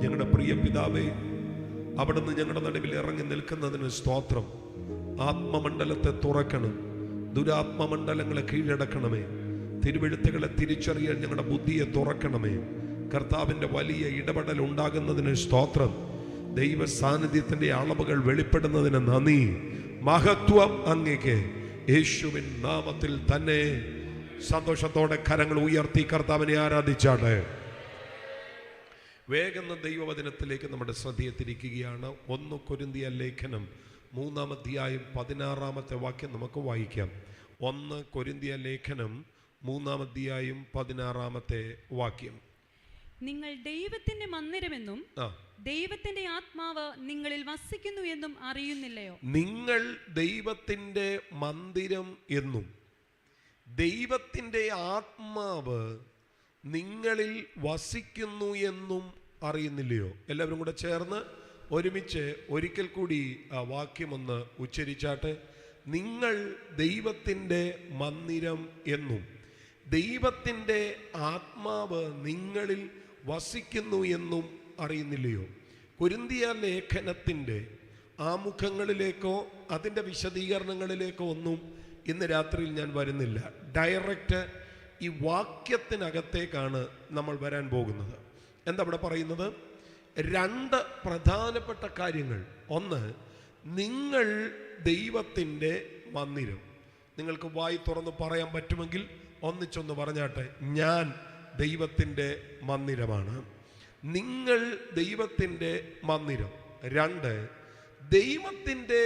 ഞങ്ങളുടെ പ്രിയ പിതാവേ, അവിടുന്ന് ഞങ്ങളുടെ നടുവിൽ ഇറങ്ങി നിൽക്കുന്നതിന് സ്തോത്രം. ആത്മമണ്ഡലത്തെ തുറക്കണം, ദുരാത്മമണ്ഡലങ്ങളെ കീഴടക്കണമേ. തിരുവെഴുത്തുകളെ തിരിച്ചറിയാൻ ഞങ്ങളുടെ ബുദ്ധിയെ തുറക്കണമേ. കർത്താവിൻ്റെ വലിയ ഇടപെടൽ ഉണ്ടാകുന്നതിന് സ്തോത്രം. ദൈവ സാന്നിധ്യത്തിൻ്റെ അളവുകൾ വെളിപ്പെടുന്നതിന് നന്ദി. മഹത്വം അങ്ങേക്ക്. യേശുവിൻ നാമത്തിൽ തന്നെ സന്തോഷത്തോടെ കരങ്ങൾ ഉയർത്തി കർത്താവിനെ ആരാധിച്ചാണ്. വേഗം ദൈവവചനത്തിലേക്ക് നമ്മുടെ ശ്രദ്ധയെ തിരിക്കുകയാണ്. 1 കൊരിന്ത്യർ ലേഖനം 3-ാം അധ്യായം 16-ാമത്തെ വാക്യം നമുക്ക് വായിക്കാം. 1 കൊരിന്ത്യർ ലേഖനം 3-ാം അധ്യായം 16-ാമത്തെ വാക്യം. നിങ്ങൾ ദൈവത്തിന്റെ മന്ദിരമെന്നും ദൈവത്തിന്റെ ആത്മാവ് നിങ്ങളിൽ വസിക്കുന്നു എന്നും അറിയുന്നില്ലയോ? നിങ്ങൾ ദൈവത്തിന്റെ മന്ദിരം എന്നും ദൈവത്തിന്റെ ആത്മാവ് നിങ്ങളിൽ വസിക്കുന്നു എന്നും അറിയുന്നില്ലയോ? എല്ലാവരും കൂടെ ചേർന്ന് ഒരുമിച്ച് ഒരിക്കൽ കൂടി ആ വാക്യമൊന്ന് ഉച്ചരിച്ചാട്ടെ. നിങ്ങൾ ദൈവത്തിൻ്റെ മന്ദിരം എന്നും ദൈവത്തിൻ്റെ ആത്മാവ് നിങ്ങളിൽ വസിക്കുന്നു എന്നും അറിയുന്നില്ലയോ? കൊരിന്ത്യർ ലേഖനത്തിൻ്റെ ആമുഖങ്ങളിലേക്കോ അതിൻ്റെ വിശദീകരണങ്ങളിലേക്കോ ഒന്നും ഇന്ന് രാത്രിയിൽ ഞാൻ വരുന്നില്ല. ഡയറക്റ്റ് ഈ വാക്യത്തിനകത്തേക്കാണ് നമ്മൾ വരാൻ പോകുന്നത്. എന്താ ഇവിടെ പറയുന്നത്? 2 പ്രധാനപ്പെട്ട കാര്യങ്ങൾ. ഒന്ന്, നിങ്ങൾ ദൈവത്തിൻ്റെ മന്ദിരം. നിങ്ങൾക്ക് വായി തുറന്ന് പറയാൻ പറ്റുമെങ്കിൽ ഒന്നിച്ചൊന്ന് പറഞ്ഞാട്ടെ, ഞാൻ ദൈവത്തിൻ്റെ മന്ദിരമാണ്. നിങ്ങൾ ദൈവത്തിൻ്റെ മന്ദിരം. 2, ദൈവത്തിൻ്റെ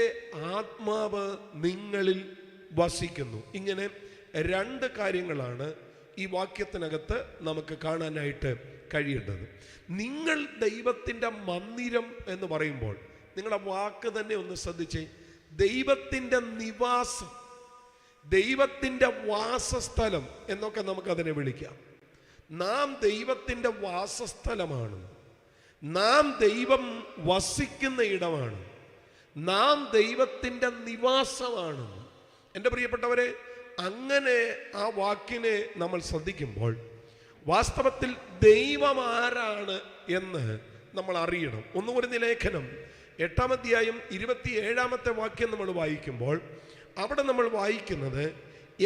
ആത്മാവ് നിങ്ങളിൽ വസിക്കുന്നു. ഇങ്ങനെ 2 കാര്യങ്ങളാണ് ഈ വാക്യത്തിനകത്ത് നമുക്ക് കാണാനായിട്ട് കഴിയേണ്ടത്. നിങ്ങൾ ദൈവത്തിൻ്റെ മന്ദിരം എന്ന് പറയുമ്പോൾ നിങ്ങളുടെ വാക്ക് തന്നെ ഒന്ന് ശ്രദ്ധിച്ചേ. ദൈവത്തിൻ്റെ നിവാസം, ദൈവത്തിൻ്റെ വാസസ്ഥലം എന്നൊക്കെ നമുക്കതിനെ വിളിക്കാം. നാം ദൈവത്തിൻ്റെ വാസസ്ഥലമാണ്. നാം ദൈവം വസിക്കുന്ന ഇടമാണ്. നാം ദൈവത്തിൻ്റെ നിവാസമാണ്. എൻ്റെ പ്രിയപ്പെട്ടവരെ, അങ്ങനെ ആ വാക്കിനെ നമ്മൾ ശ്രദ്ധിക്കുമ്പോൾ വാസ്തവത്തിൽ ദൈവം ആരാണ് എന്ന് നമ്മൾ അറിയണം. 1 കൊരിന്ത്യർ ലേഖനം 8-ാം അധ്യായം 27-ാമത്തെ വാക്യം നമ്മൾ വായിക്കുമ്പോൾ അവിടെ നമ്മൾ വായിക്കുന്നത്,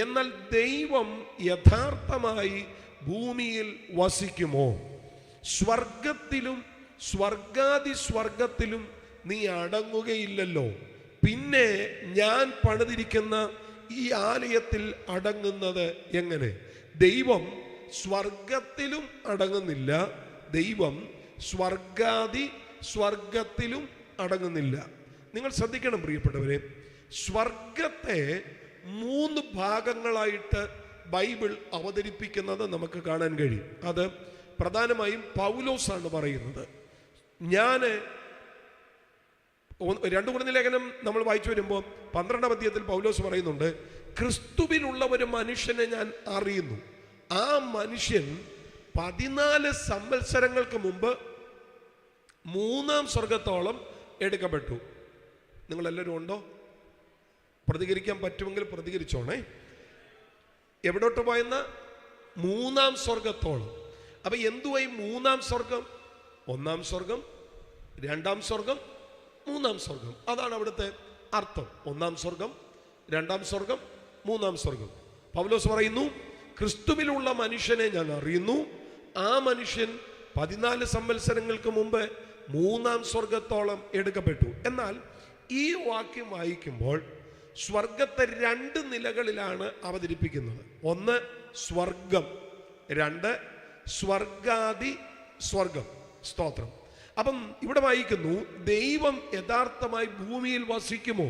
എന്നാൽ ദൈവം യഥാർത്ഥമായി ഭൂമിയിൽ വസിക്കുമോ? സ്വർഗത്തിലും സ്വർഗാദി സ്വർഗത്തിലും നീ അടങ്ങുകയില്ലല്ലോ. പിന്നെ ഞാൻ പണിതിരിക്കുന്ന ഈ ആലയത്തിൽ അടങ്ങുന്നത് എങ്ങനെ? ദൈവം സ്വർഗത്തിലും അടങ്ങുന്നില്ല, ദൈവം സ്വർഗാദി സ്വർഗത്തിലും അടങ്ങുന്നില്ല. നിങ്ങൾ ശ്രദ്ധിക്കണം പ്രിയപ്പെട്ടവരെ, സ്വർഗത്തെ 3 ഭാഗങ്ങളായിട്ട് ബൈബിൾ അവതരിപ്പിക്കുന്നത് നമുക്ക് കാണാൻ കഴിയും. അത് പ്രധാനമായും പൗലോസാണ് പറയുന്നത്. ഞാൻ 2 കൊരിന്ത്യർ ലേഖനം നമ്മൾ വായിച്ചു വരുമ്പോൾ 12-ാം അധ്യായത്തിൽ പൗലോസ് പറയുന്നുണ്ട്, ക്രിസ്തുവിലുള്ള ഒരു മനുഷ്യനെ ഞാൻ അറിയുന്നു. ആ മനുഷ്യൻ 14 സംവത്സരങ്ങൾക്ക് മുമ്പ് 3-ാം സ്വർഗത്തോളം എടുക്കപ്പെട്ടു. നിങ്ങളെല്ലാവരും ഉണ്ടോ? പ്രതികരിക്കാൻ പറ്റുമെങ്കിൽ പ്രതികരിച്ചോണേ. എവിടോട്ട് പോയെന്ന? 3-ാം സ്വർഗത്തോളം. അപ്പൊ എന്തുവായി 3-ാം സ്വർഗം? 1-ാം സ്വർഗം, 2-ാം സ്വർഗം, 3-ാം സ്വർഗം. അതാണ് അവിടുത്തെ അർത്ഥം. 1-ാം സ്വർഗം, 2-ാം സ്വർഗം, 3-ാം സ്വർഗം. പൗലോസ് പറയുന്നു, ക്രിസ്തുവിലുള്ള മനുഷ്യനെ ഞാൻ അറിയുന്നു. ആ മനുഷ്യൻ 14 സംവത്സരങ്ങൾക്ക് മുമ്പ് 3-ാം സ്വർഗത്തോളം എടുക്കപ്പെട്ടു. എന്നാൽ ഈ വാക്യം വായിക്കുമ്പോൾ സ്വർഗത്തെ 2 നിലകളിലാണ് അവതരിപ്പിക്കുന്നത്. 1 സ്വർഗം, 2 സ്വർഗാദി സ്വർഗം. സ്തോത്രം. അപ്പം ഇവിടെ വായിക്കുന്നു, ദൈവം യഥാർത്ഥമായി ഭൂമിയിൽ വസിക്കുമോ?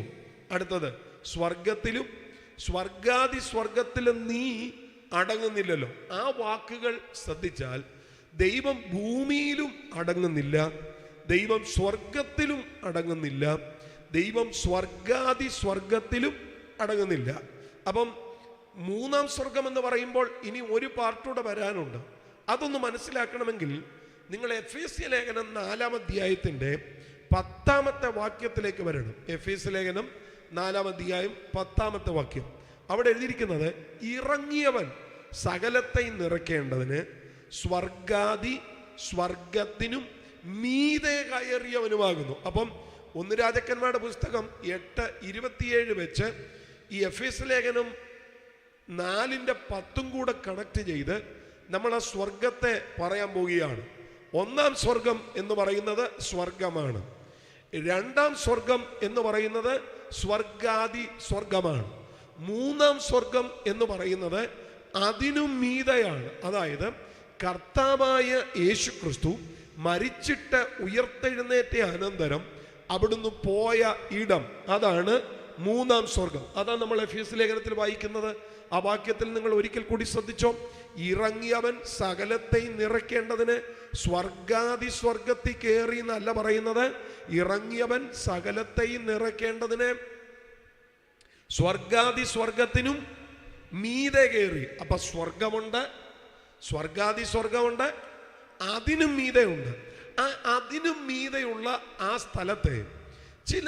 അടുത്തത്, സ്വർഗത്തിലും സ്വർഗാദി സ്വർഗത്തിലും നീ അടങ്ങുന്നില്ലല്ലോ. ആ വാക്കുകൾ ശ്രദ്ധിച്ചാൽ ദൈവം ഭൂമിയിലും അടങ്ങുന്നില്ല, ദൈവം സ്വർഗത്തിലും അടങ്ങുന്നില്ല, ദൈവം സ്വർഗാദി സ്വർഗത്തിലും അടങ്ങുന്നില്ല. അപ്പം 3-ാം സ്വർഗം എന്ന് പറയുമ്പോൾ ഇനി ഒരു പാർട്ടൂടെ വരാനുണ്ട്. അതൊന്ന് മനസ്സിലാക്കണമെങ്കിൽ നിങ്ങൾ എഫേസ്യ ലേഖനം 4-ാം അധ്യായത്തിൻ്റെ 10-ാമത്തെ വാക്യത്തിലേക്ക് വരണം. എഫേസ്യ ലേഖനം 4-ാം അധ്യായം 10-ാമത്തെ വാക്യം. അവിടെ എഴുതിയിരിക്കുന്നത്, ഇറങ്ങിയവൻ സകലത്തെ നിറയ്ക്കേണ്ടതിന് സ്വർഗാദി സ്വർഗത്തിനും മീതെ കയറിയവനുമാകുന്നു. അപ്പം 1 രാജാക്കന്മാരുടെ പുസ്തകം 8:27 വെച്ച് ഈ എഫേസ്യ ലേഖനം 4:10 കൂടെ കണക്ട് ചെയ്ത് നമ്മൾ ആ സ്വർഗത്തെ പറയാൻ പോവുകയാണ്. 1-ാം സ്വർഗം എന്ന് പറയുന്നത് സ്വർഗമാണ്. 2-ാം സ്വർഗം എന്ന് പറയുന്നത് സ്വർഗാദി സ്വർഗമാണ്. 3-ാം സ്വർഗം എന്ന് പറയുന്നത് അതിനും മീതയാണ്. അതായത് കർത്താവായ യേശു ക്രിസ്തു മരിച്ചിട്ട് ഉയർത്തെഴുന്നേറ്റ അനന്തരം അവിടുന്ന് പോയ ഇടം, അതാണ് 3-ാം സ്വർഗം. അതാണ് നമ്മൾ എഫേസ്യ ലേഖനത്തിൽ വായിക്കുന്നത്. ആ വാക്യത്തിൽ നിങ്ങൾ ഒരിക്കൽ കൂടി ശ്രദ്ധിച്ചോ. ഇറങ്ങിയവൻ സകലത്തെയും നിറയ്ക്കേണ്ടതിന് സ്വർഗാദി സ്വർഗത്തിൽ കയറി എന്നല്ല പറയുന്നത്. ഇറങ്ങിയവൻ സകലത്തെയും നിറയ്ക്കേണ്ടതിന് സ്വർഗാദി സ്വർഗത്തിനും മീതെ കയറി. അപ്പൊ സ്വർഗമുണ്ട്, സ്വർഗാദി സ്വർഗമുണ്ട്, അതിനും മീതെയുണ്ട്. ആ അതിനും മീതെയുള്ള ആ സ്ഥലത്തെ ചില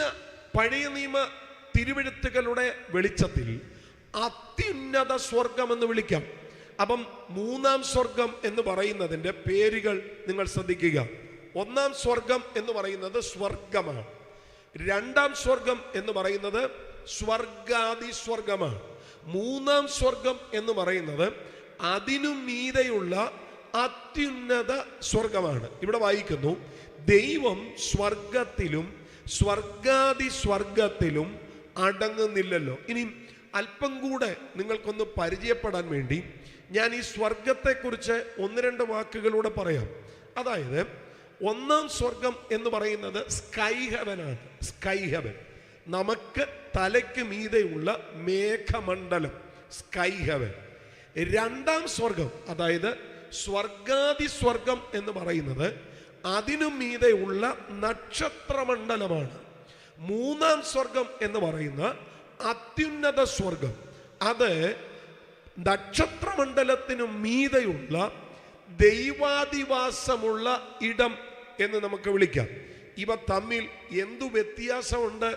പഴയ നിയമ തിരുവെഴുത്തുകളുടെ വെളിച്ചത്തിൽ അത്യുന്നത സ്വർഗം എന്ന് വിളിക്കാം. അപ്പം 3-ാം സ്വർഗം എന്ന് പറയുന്നതിൻ്റെ പേരുകൾ നിങ്ങൾ ശ്രദ്ധിക്കുക. 1-ാം സ്വർഗം എന്ന് പറയുന്നത് സ്വർഗമാണ്. 2-ാം സ്വർഗം എന്ന് പറയുന്നത് സ്വർഗാദി സ്വർഗമാണ്. 3-ാം സ്വർഗം എന്ന് പറയുന്നത് അതിനും മീതെയുള്ള അത്യുന്നത സ്വർഗമാണ്. ഇവിടെ വായിക്കുന്നു, ദൈവം സ്വർഗത്തിലും സ്വർഗാദി സ്വർഗത്തിലും അടങ്ങുന്നില്ലല്ലോ. ഇനി അല്പം കൂടെ നിങ്ങൾക്കൊന്ന് പരിചയപ്പെടാൻ വേണ്ടി ഞാൻ ഈ സ്വർഗത്തെക്കുറിച്ച് 1-2 വാക്കുകളൂടെ പറയാം. അതായത് 1-ാം സ്വർഗം എന്ന് പറയുന്നത് സ്കൈ ഹെവനാണ്. സ്കൈ ഹെവൻ, നമുക്ക് തലയ്ക്ക് മീതെയുള്ള മേഘമണ്ഡലം, സ്കൈ ഹെവൻ. 2-ാം സ്വർഗം അതായത് സ്വർഗാദി സ്വർഗം എന്ന് പറയുന്നത് അതിനും മീതെയുള്ള നക്ഷത്രമണ്ഡലമാണ്. 3-ാം സ്വർഗം എന്ന് പറയുന്ന അത്യുന്നത സ്വർഗം, അത് നക്ഷത്രമണ്ഡലത്തിനു മീതെയുള്ള ദൈവാധിവാസമുള്ള ഇടം എന്ന് നമുക്ക് വിളിക്കാം. ഇവ തമ്മിൽ എന്തു വ്യത്യാസമുണ്ട്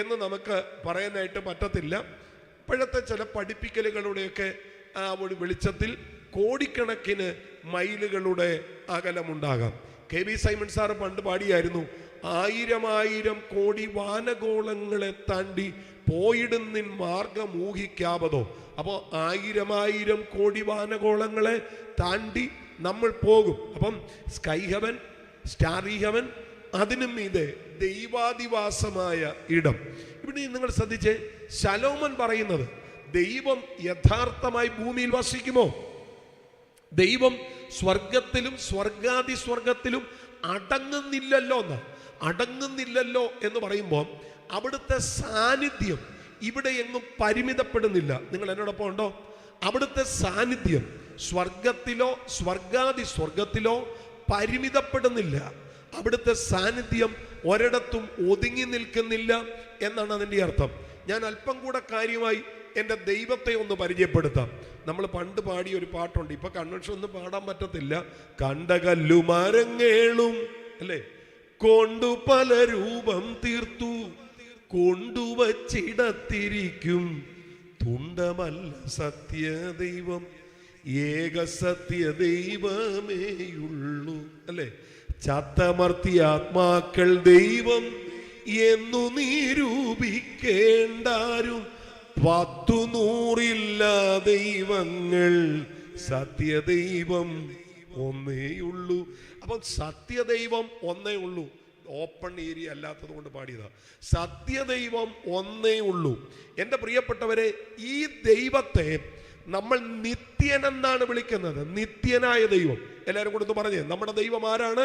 എന്ന് നമുക്ക് പറയാനായിട്ട് പറ്റത്തില്ല. ഇപ്പോഴത്തെ ചില പഠിപ്പിക്കലുകളുടെയൊക്കെ ആ ഒരു വെളിച്ചത്തിൽ കോടിക്കണക്കിന് മൈലുകളുടെ അകലമുണ്ടാകാം. KB സൈമൺ സാറ് പണ്ട് പാടിയായിരുന്നു, 1000 കോടി വാനഗോളങ്ങളെ താണ്ടി പോയിടുന്നിൻ മാർഗം ഊഹിക്കാവതോ. അപ്പോൾ 1000 കോടി വാനഗോളങ്ങളെ താണ്ടി നമ്മൾ പോകും. അപ്പം സ്കൈ ഹെവൻ, സ്റ്റാറി ഹെവൻ, അതിനും മീതെ ദൈവാധിവാസമായ ഇടം. ഇവിടെ നിങ്ങൾ ശ്രദ്ധിച്ചേ, ശലോമൻ പറയുന്നത് ദൈവം യഥാർത്ഥമായി ഭൂമിയിൽ വസിക്കുമോ? ദൈവം സ്വർഗത്തിലും സ്വർഗാദി സ്വർഗത്തിലും അടങ്ങുന്നില്ലല്ലോ എന്ന്. അടങ്ങുന്നില്ലല്ലോ എന്ന് പറയുമ്പോൾ അവിടുത്തെ സാന്നിധ്യം ഇവിടെ എങ്ങും പരിമിതപ്പെടുന്നില്ല. നിങ്ങൾ എന്നോടൊപ്പം ഉണ്ടോ? അവിടുത്തെ സാന്നിധ്യം സ്വർഗത്തിലോ സ്വർഗാദി സ്വർഗത്തിലോ പരിമിതപ്പെടുന്നില്ല. അവിടുത്തെ സാന്നിധ്യം ഒരിടത്തും ഒതുങ്ങി നിൽക്കുന്നില്ല എന്നാണ് അതിൻ്റെ അർത്ഥം. ഞാൻ അല്പം കൂടെ കാര്യമായി എൻ്റെ ദൈവത്തെ ഒന്ന് പരിചയപ്പെടുത്താം. നമ്മൾ പണ്ട് പാടിയ ഒരു പാട്ടുണ്ട്, ഇപ്പൊ കൺവെൻഷൻ ഒന്നും പാടാൻ പറ്റത്തില്ല. കണ്ടകല്ലുമരങ്ങേളും അല്ലേ, കൊണ്ടു പല രൂപം തീർത്തു കൊണ്ടുവച്ചിടത്തിരിക്കും തുണ്ടമല്ല സത്യദൈവം ഏക സത്യദൈവമേയുള്ളൂ അല്ലേ. ചത്തമർത്തിയ ആത്മാക്കൾ ദൈവം എന്നു നിരൂപിക്കേണ്ടാരും 100 ദൈവങ്ങൾ സത്യദൈവം ഒന്നേയുള്ളൂ. അപ്പം സത്യദൈവം ഒന്നേ ഉള്ളൂ. ഓപ്പൺ ഏരിയ അല്ലാത്തത് കൊണ്ട് പാടിയതാ. സത്യദൈവം ഒന്നേ ഉള്ളൂ. എൻ്റെ പ്രിയപ്പെട്ടവരെ, ഈ ദൈവത്തെ നമ്മൾ നിത്യനെന്നാണ് വിളിക്കുന്നത്. നിത്യനായ ദൈവം. എല്ലാവരും കൂടെ പറഞ്ഞേ, നമ്മുടെ ദൈവം ആരാണ്?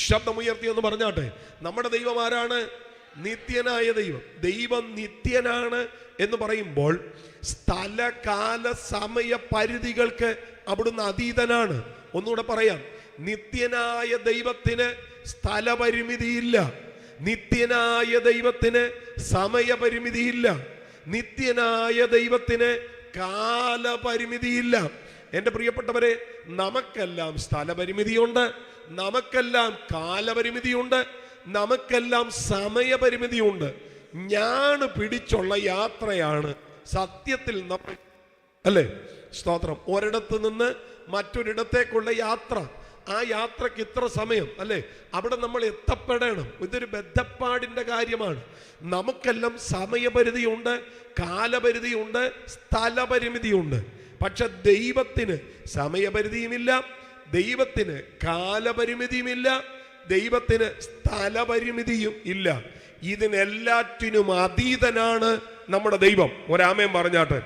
ശബ്ദമുയർത്തി എന്ന് പറഞ്ഞാട്ടെ, നമ്മുടെ ദൈവം ആരാണ്? നിത്യനായ ദൈവം. ദൈവം നിത്യനാണ് എന്ന് പറയുമ്പോൾ സ്ഥലകാല സമയ പരിധികൾക്ക് അവിടുന്ന് അതീതനാണ്. ഒന്നുകൂടെ പറയാം, നിത്യനായ ദൈവത്തിന് സ്ഥലപരിമിതിയില്ല, നിത്യനായ ദൈവത്തിന് സമയപരിമിതിയില്ല, നിത്യനായ ദൈവത്തിന് കാലപരിമിതിയില്ല. എൻ്റെ പ്രിയപ്പെട്ടവരെ, നമുക്കെല്ലാം സ്ഥലപരിമിതിയുണ്ട്, നമുക്കെല്ലാം കാലപരിമിതിയുണ്ട്, നമുക്കെല്ലാം സമയപരിമിതിയുണ്ട്. ഞാൻ പിടിച്ചുള്ള യാത്രയാണ് സത്യത്തിൽ നമ്മൾ അല്ലേ. സ്തോത്രം. ഒരിടത്ത് നിന്ന് മറ്റൊരിടത്തേക്കുള്ള യാത്ര ആ യാത്രക്ക് ഇത്ര സമയം അല്ലേ, അവിടെ നമ്മൾ എത്തപ്പെടണം. ഇതൊരു ബദ്ധപ്പാടിൻ്റെ കാര്യമാണ്. നമുക്കെല്ലാം സമയപരിധിയുണ്ട്, കാലപരിധിയുണ്ട്, സ്ഥലപരിമിതിയുണ്ട്. പക്ഷെ ദൈവത്തിന് സമയപരിധിയുമില്ല, ദൈവത്തിന് കാലപരിമിതിയുമില്ല, ദൈവത്തിന് സ്ഥലപരിമിതിയും ഇല്ല. ഇതിനെല്ലാറ്റിനും അതീതനാണ് നമ്മുടെ ദൈവം. ഒരാമേൻ പറഞ്ഞാട്ടെ.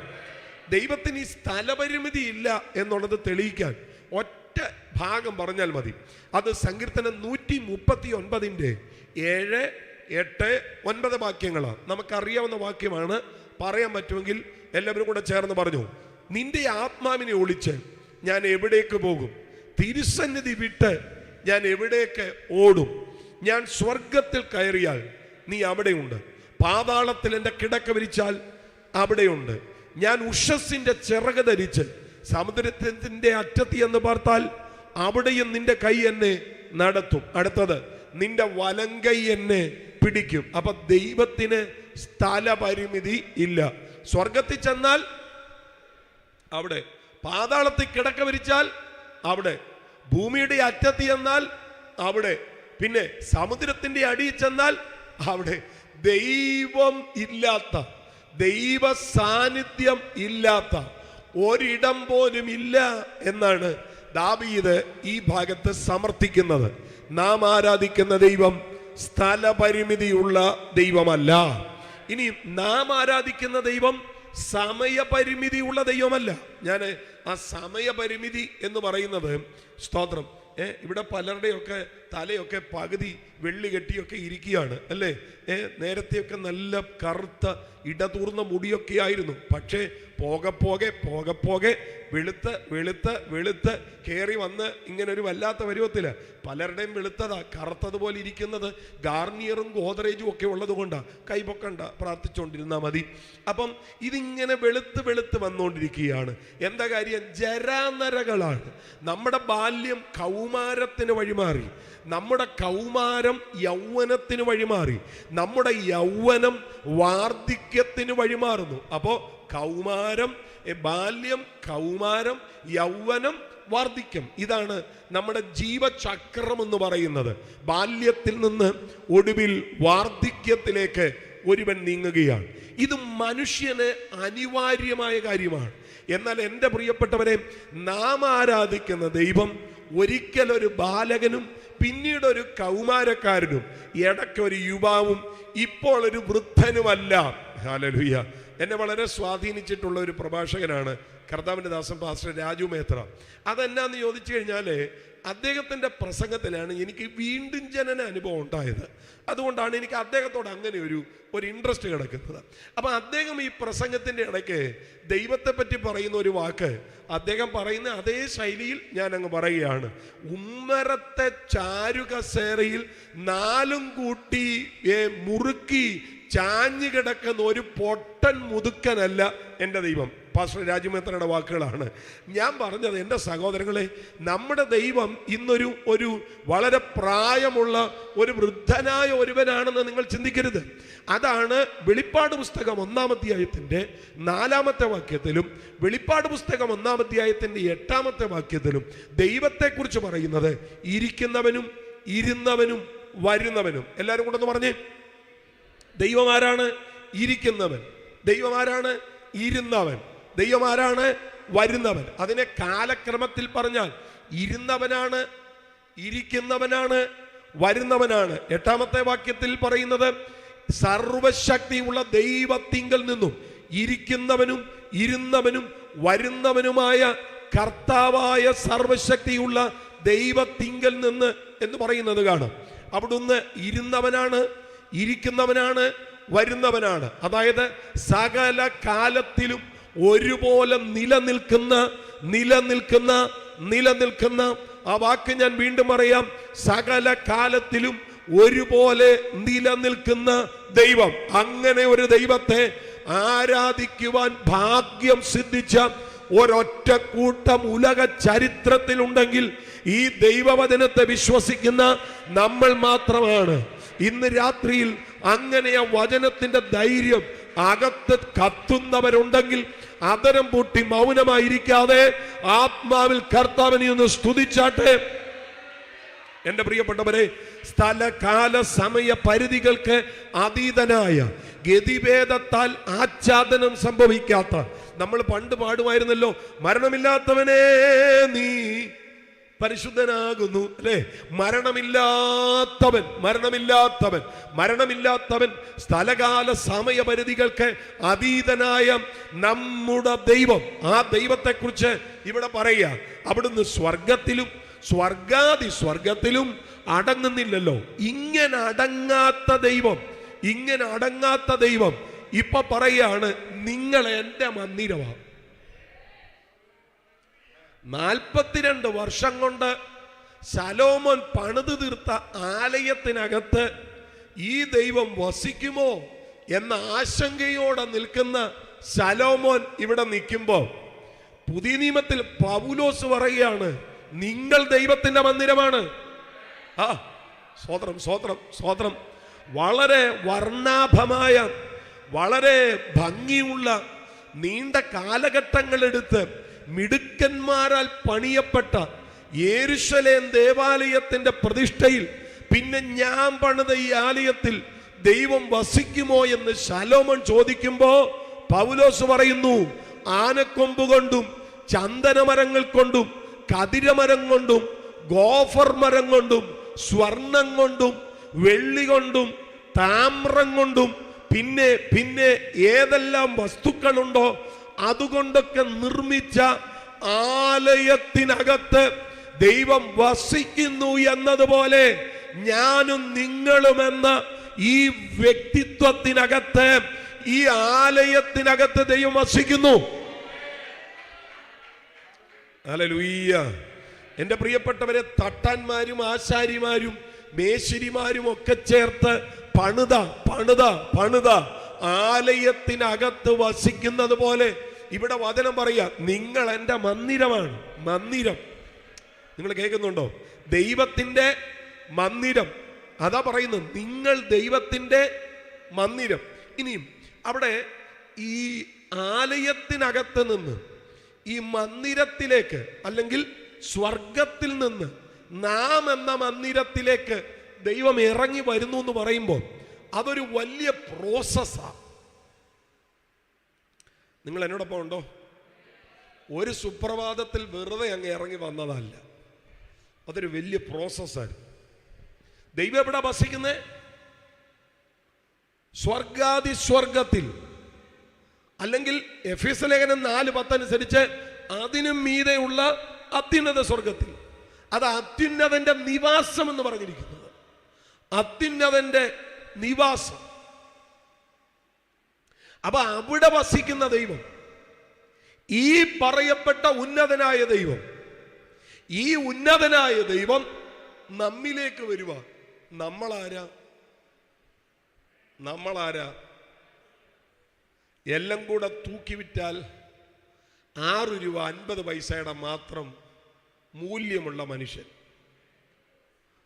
ദൈവത്തിന് ഈ സ്ഥലപരിമിതി ഇല്ല എന്നുള്ളത് തെളിയിക്കാൻ ഒറ്റ ഭാഗം പറഞ്ഞാൽ മതി. അത് സങ്കീർത്തനം 139 7, 8, 9 വാക്യങ്ങളാണ്. നമുക്കറിയാവുന്ന വാക്യമാണ്. പറയാൻ പറ്റുമെങ്കിൽ എല്ലാവരും കൂടെ ചേർന്ന് പറഞ്ഞു. നിന്റെ ആത്മാവിനെ ഒളിച്ച് ഞാൻ എവിടേക്ക് പോകും? തിരുസന്നിധി വിട്ട് ഞാൻ എവിടേക്ക് ഓടും? ഞാൻ സ്വർഗത്തിൽ കയറിയാൽ നീ അവിടെയുണ്ട്, പാതാളത്തിൽ എൻ്റെ കിടക്ക വിരിച്ചാൽ അവിടെയുണ്ട്. ഞാൻ ഉഷസ്സിന്റെ ചിറക് ധരിച്ച് സമുദ്രത്തിന്റെ അറ്റത്തി എന്ന് പാർത്താൽ അവിടെയും നിന്റെ കൈ എന്നെ നടത്തും. അടുത്തത്, നിന്റെ വലങ്കൈ എന്നെ പിടിക്കും. അപ്പൊ ദൈവത്തിന് സ്ഥലപരിമിതി ഇല്ല. സ്വർഗത്തിൽ ചെന്നാൽ അവിടെ, പാതാളത്തിൽ കിടക്ക വിരിച്ചാൽ അവിടെ, ഭൂമിയുടെ അറ്റത്ത് ചെന്നാൽ അവിടെ, പിന്നെ സമുദ്രത്തിന്റെ അടിയിൽ ചെന്നാൽ അവിടെ. ദൈവം ഇല്ലാത്ത, ദൈവ സാന്നിധ്യം ഇല്ലാത്ത ഒരിടം പോലും ഇല്ല എന്നാണ് ദാവീദ് ഈ ഭാഗത്ത് സമർത്ഥിക്കുന്നത്. നാം ആരാധിക്കുന്ന ദൈവം സ്ഥലപരിമിതിയുള്ള ദൈവമല്ല. ഇനി നാം ആരാധിക്കുന്ന ദൈവം സമയപരിമിതിയുള്ള ദൈവമല്ല. ഞാൻ ആ സമയപരിമിതി എന്ന് പറയുന്നത്, സ്തോത്രം, ഇവിടെ പലരുടെയൊക്കെ തലയൊക്കെ പകുതി വെള്ളി കെട്ടിയൊക്കെ ഇരിക്കുകയാണ് അല്ലേ. നേരത്തെയൊക്കെ നല്ല കറുത്ത ഇടതൂർന്ന മുടിയൊക്കെ ആയിരുന്നു. പക്ഷേ പോകെ പോകെ വെളുത്ത് വെളുത്ത് വെളുത്ത് കയറി വന്ന് ഇങ്ങനെ ഒരു വല്ലാത്ത പരുവത്തില്. പലരുടെയും വെളുത്തതാ, കറുത്തതുപോലെ ഇരിക്കുന്നത് ഗാർണിയറും ഗോദ്രേജും ഒക്കെ ഉള്ളത് കൊണ്ടാണ്. കൈപൊക്കണ്ട, പ്രാർത്ഥിച്ചുകൊണ്ടിരുന്നാൽ മതി. അപ്പം ഇതിങ്ങനെ വെളുത്ത് വെളുത്ത് വന്നുകൊണ്ടിരിക്കുകയാണ്. എന്താ കാര്യം? ജരാനരകളാണ്. നമ്മുടെ ബാല്യം കൗമാരത്തിന് വഴിമാറി, നമ്മുടെ കൗമാരം യൗവനത്തിന് വഴിമാറി, നമ്മുടെ യൗവനം വാർദ്ധക്യത്തിന് വഴിമാറുന്നു. അപ്പോ കൗമാരം, ബാല്യം, കൗമാരം, യൗവനം, വാർദ്ധക്യം, ഇതാണ് നമ്മുടെ ജീവചക്രം എന്ന് പറയുന്നത്. ബാല്യത്തിൽ നിന്ന് ഒടുവിൽ വാർദ്ധക്യത്തിലേക്ക് ഒരുവൻ നീങ്ങുകയാണ്. ഇത് മനുഷ്യന് അനിവാര്യമായ കാര്യമാണ്. എന്നാൽ എൻ്റെ പ്രിയപ്പെട്ടവരെ, നാം ആരാധിക്കുന്ന ദൈവം ഒരിക്കലൊരു ബാലകനും പിന്നീട് ഒരു കൗമാരക്കാരനും ഇടയ്ക്കൊരു യുവാവും ഇപ്പോൾ ഒരു വൃദ്ധനുമല്ല. ഹല്ലേലൂയ. എന്നെ വളരെ സ്വാധീനിച്ചിട്ടുള്ള ഒരു പ്രഭാഷകനാണ് കർത്താവിൻ്റെ ദാസൻ പാസ്റ്റർ രാജു മേത്ര. അതെന്നാന്ന് ചോദിച്ചു കഴിഞ്ഞാൽ, അദ്ദേഹത്തിൻ്റെ പ്രസംഗത്തിലാണ് എനിക്ക് വീണ്ടും ജനന അനുഭവം ഉണ്ടായത്. അതുകൊണ്ടാണ് എനിക്ക് അദ്ദേഹത്തോട് അങ്ങനെ ഒരു ഇൻട്രസ്റ്റ് കിടക്കുന്നത്. അപ്പം അദ്ദേഹം ഈ പ്രസംഗത്തിൻ്റെ ഇടയ്ക്ക് ദൈവത്തെ പറ്റി പറയുന്ന ഒരു വാക്ക് അദ്ദേഹം പറയുന്ന അതേ ശൈലിയിൽ ഞാൻ അങ്ങ് പറയുകയാണ്. ഉമ്മറത്തെ ചാരുകസേരയിൽ 4 കൂട്ടി മുറുക്കി ചാഞ്ഞു കിടക്കുന്ന ഒരു പൊട്ടൻ മുതുക്കനല്ല എൻ്റെ ദൈവം. പാസ്റ്റർ രാജുമേത്രയുടെ വാക്കുകളാണ് ഞാൻ പറഞ്ഞത്. എൻ്റെ സഹോദരങ്ങളെ, നമ്മുടെ ദൈവം ഇന്നൊരു വളരെ പ്രായമുള്ള ഒരു വൃദ്ധനായ ഒരുവനാണെന്ന് നിങ്ങൾ ചിന്തിക്കരുത്. അതാണ് വെളിപ്പാട് പുസ്തകം 1-ാം അധ്യായത്തിൻ്റെ 4-ാമത്തെ വാക്യത്തിലും വെളിപ്പാട് പുസ്തകം 1-ാം അധ്യായത്തിൻ്റെ 8-ാമത്തെ വാക്യത്തിലും ദൈവത്തെക്കുറിച്ച് പറയുന്നത്. ഇരിക്കുന്നവനും ഇരുന്നവനും വരുന്നവനും. എല്ലാവരും കൂടെ ഒന്ന് പറഞ്ഞേ. ദൈവം ആരാണ്? ഇരിക്കുന്നവൻ. ദൈവം ആരാണ്? ഇരുന്നവൻ. ദൈവം ആരാണ്? വരുന്നവൻ. അതിനെ കാലക്രമത്തിൽ പറഞ്ഞാൽ ഇരുന്നവനാണ്, ഇരിക്കുന്നവനാണ്, വരുന്നവനാണ്. 8-ാമത്തെ വാക്യത്തിൽ പറയുന്നത് സർവശക്തിയുള്ള ദൈവത്തിങ്കൽ നിന്നും ഇരിക്കുന്നവനും ഇരുന്നവനും വരുന്നവനുമായ കർത്താവായ സർവശക്തിയുള്ള ദൈവത്തിങ്കൽ നിന്ന് എന്ന് പറയുന്നത് കാണാം. അവിടുന്ന് ഇരുന്നവനാണ്, ഇരിക്കുന്നവനാണ്, വരുന്നവനാണ്. അതായത് സകല കാലത്തിലും ഒരുപോലെ നിലനിൽക്കുന്ന ആ വാക്ക് ഞാൻ വീണ്ടും പറയാം. സകല കാലത്തിലും ഒരുപോലെ നിലനിൽക്കുന്ന ദൈവം. അങ്ങനെ ഒരു ദൈവത്തെ ആരാധിക്കുവാൻ ഭാഗ്യം സിദ്ധിച്ച ഒരൊറ്റ കൂട്ടം ഉലക ചരിത്രത്തിലുണ്ടെങ്കിൽ ഈ ദൈവവചനത്തെ വിശ്വസിക്കുന്ന നമ്മൾ മാത്രമാണ്. ഇന്ന് രാത്രിയിൽ അങ്ങനെ ആ വചനത്തിന്റെ ധൈര്യം അകത്ത് കത്തുന്നവരുണ്ടെങ്കിൽ അതരം പൂട്ടി മൗനമായിരിക്കാതെ ആത്മാവിൽ കർത്താവിനെ ഒന്ന് സ്തുതിച്ചാട്ടെ. എന്റെ പ്രിയപ്പെട്ടവരെ, സ്ഥലകാല സമയ പരിധികൾക്ക് അതീതനായ, ഗതിഭേദത്താൽ ആച്ഛാദനം സംഭവിക്കാത്ത, നമ്മൾ പണ്ട് പാടുമായിരുന്നല്ലോ, മരണമില്ലാത്തവനെ നീ പരിശുദ്ധനാകുന്നു, അല്ലേ? മരണമില്ലാത്തവൻ, മരണമില്ലാത്തവൻ, മരണമില്ലാത്തവൻ, സ്ഥലകാല സമയപരിധികൾക്ക് അതീതനായ നമ്മുടെ ദൈവം. ആ ദൈവത്തെക്കുറിച്ച് ഇവിടെ പറയുക. അവിടുന്ന് സ്വർഗത്തിലും സ്വർഗത്തിലും അടങ്ങുന്നില്ലല്ലോ. ഇങ്ങനെ അടങ്ങാത്ത ദൈവം, ഇങ്ങനെ അടങ്ങാത്ത ദൈവം ഇപ്പൊ പറയാണ്, നിങ്ങൾ എൻ്റെ മന്ദിരമാണ്. 42 വർഷം കൊണ്ട് ശലോമോൻ പണിതു തീർത്ത ആലയത്തിനകത്ത് ഈ ദൈവം വസിക്കുമോ എന്ന ആശങ്കയോടെ നിൽക്കുന്ന ശലോമോൻ ഇവിടെ നിൽക്കുമ്പോൾ പുതിയ നിയമത്തിൽ പൗലോസ് പറയുകയാണ്, നിങ്ങൾ ദൈവത്തിന്റെ മന്ദിരമാണ്. സ്തോത്രം, സ്തോത്രം, സ്തോത്രം. വളരെ വർണ്ണാഭമായ, വളരെ ഭംഗിയുള്ള, നീണ്ട കാലഘട്ടങ്ങളെടുത്ത് മിടുക്കന്മാരാൽ പണിയപ്പെട്ട യെരൂശലേം ദേവാലയത്തിന്റെ പ്രതിഷ്ഠയിൽ പിന്നെ ഞാൻ പണിത ഈ ആലയത്തിൽ ദൈവം വസിക്കുമോ എന്ന് ശലോമോൻ ചോദിക്കുമ്പോ പൗലോസ് പറയുന്നു, ആനക്കൊമ്പ് കൊണ്ടും ചന്ദനമരങ്ങൾ കൊണ്ടും കതിരമരം കൊണ്ടും ഗോഫർ മരം കൊണ്ടും സ്വർണം കൊണ്ടും വെള്ളി കൊണ്ടും താമ്രം കൊണ്ടും പിന്നെ ഏതെല്ലാം വസ്തുക്കളുണ്ടോ അതുകൊണ്ടൊക്കെ നിർമ്മിച്ച ആലയത്തിനകത്ത് ദൈവം വസിക്കുന്നു എന്നതുപോലെ ഞാനും നിങ്ങളുമെന്ന ഈ വ്യക്തിത്വത്തിനകത്ത്, ഈ ആലയത്തിനകത്ത് ദൈവം വസിക്കുന്നു. ഹല്ലേലൂയ. എൻ്റെ പ്രിയപ്പെട്ടവരെ, തട്ടാന്മാരും ആശാരിമാരും മേശരിമാരും ഒക്കെ ചേർത്ത് പണിത ആലയത്തിനകത്ത് വസിക്കുന്നത് പോലെ ഇവിടെ വചനം പറയാ, നിങ്ങൾ എൻ്റെ മന്ദിരമാണ്. മന്ദിരം നിങ്ങൾ കേൾക്കുന്നുണ്ടോ? ദൈവത്തിന്റെ മന്ദിരം, അതാ പറയുന്നത്, നിങ്ങൾ ദൈവത്തിന്റെ മന്ദിരം. ഇനിയും അവിടെ ഈ ആലയത്തിനകത്ത് നിന്ന് ഈ മന്ദിരത്തിലേക്ക്, അല്ലെങ്കിൽ സ്വർഗത്തിൽ നിന്ന് നാം എന്ന മന്ദിരത്തിലേക്ക് ദൈവം ഇറങ്ങി വരുന്നു എന്ന് പറയുമ്പോൾ അതൊരു വലിയ പ്രോസസ്സാണ്. നിങ്ങൾ എന്നോടൊപ്പം ഉണ്ടോ? ഒരു സുപ്രഭാതത്തിൽ വെറുതെ അങ്ങ് ഇറങ്ങി വന്നതല്ല, അതൊരു വലിയ പ്രോസസ്സാണ്. ദൈവം എവിടെ വസിക്കുന്നേ? സ്വർഗത്തിൽ, അല്ലെങ്കിൽ എഫെസ്യ ലേഖനം 4:10 അനുസരിച്ച് അതിനും മീതെയുള്ള അത്യുന്നത സ്വർഗത്തിൽ. അത് അത്യുന്നതന്റെ നിവാസം എന്ന് പറഞ്ഞിരിക്കുന്നത്. അത്യുന്നതന്റെ നിവാസം. അപ്പൊ അവിടെ വസിക്കുന്ന ദൈവം, ഈ പറയപ്പെട്ട ഉന്നതനായ ദൈവം, ഈ ഉന്നതനായ ദൈവം നമ്മിലേക്ക് വരുക. നമ്മളാരാ? എല്ലാം കൂടെ തൂക്കിവിറ്റാൽ 6 രൂപ 50 പൈസയുടെ മാത്രം മൂല്യമുള്ള മനുഷ്യൻ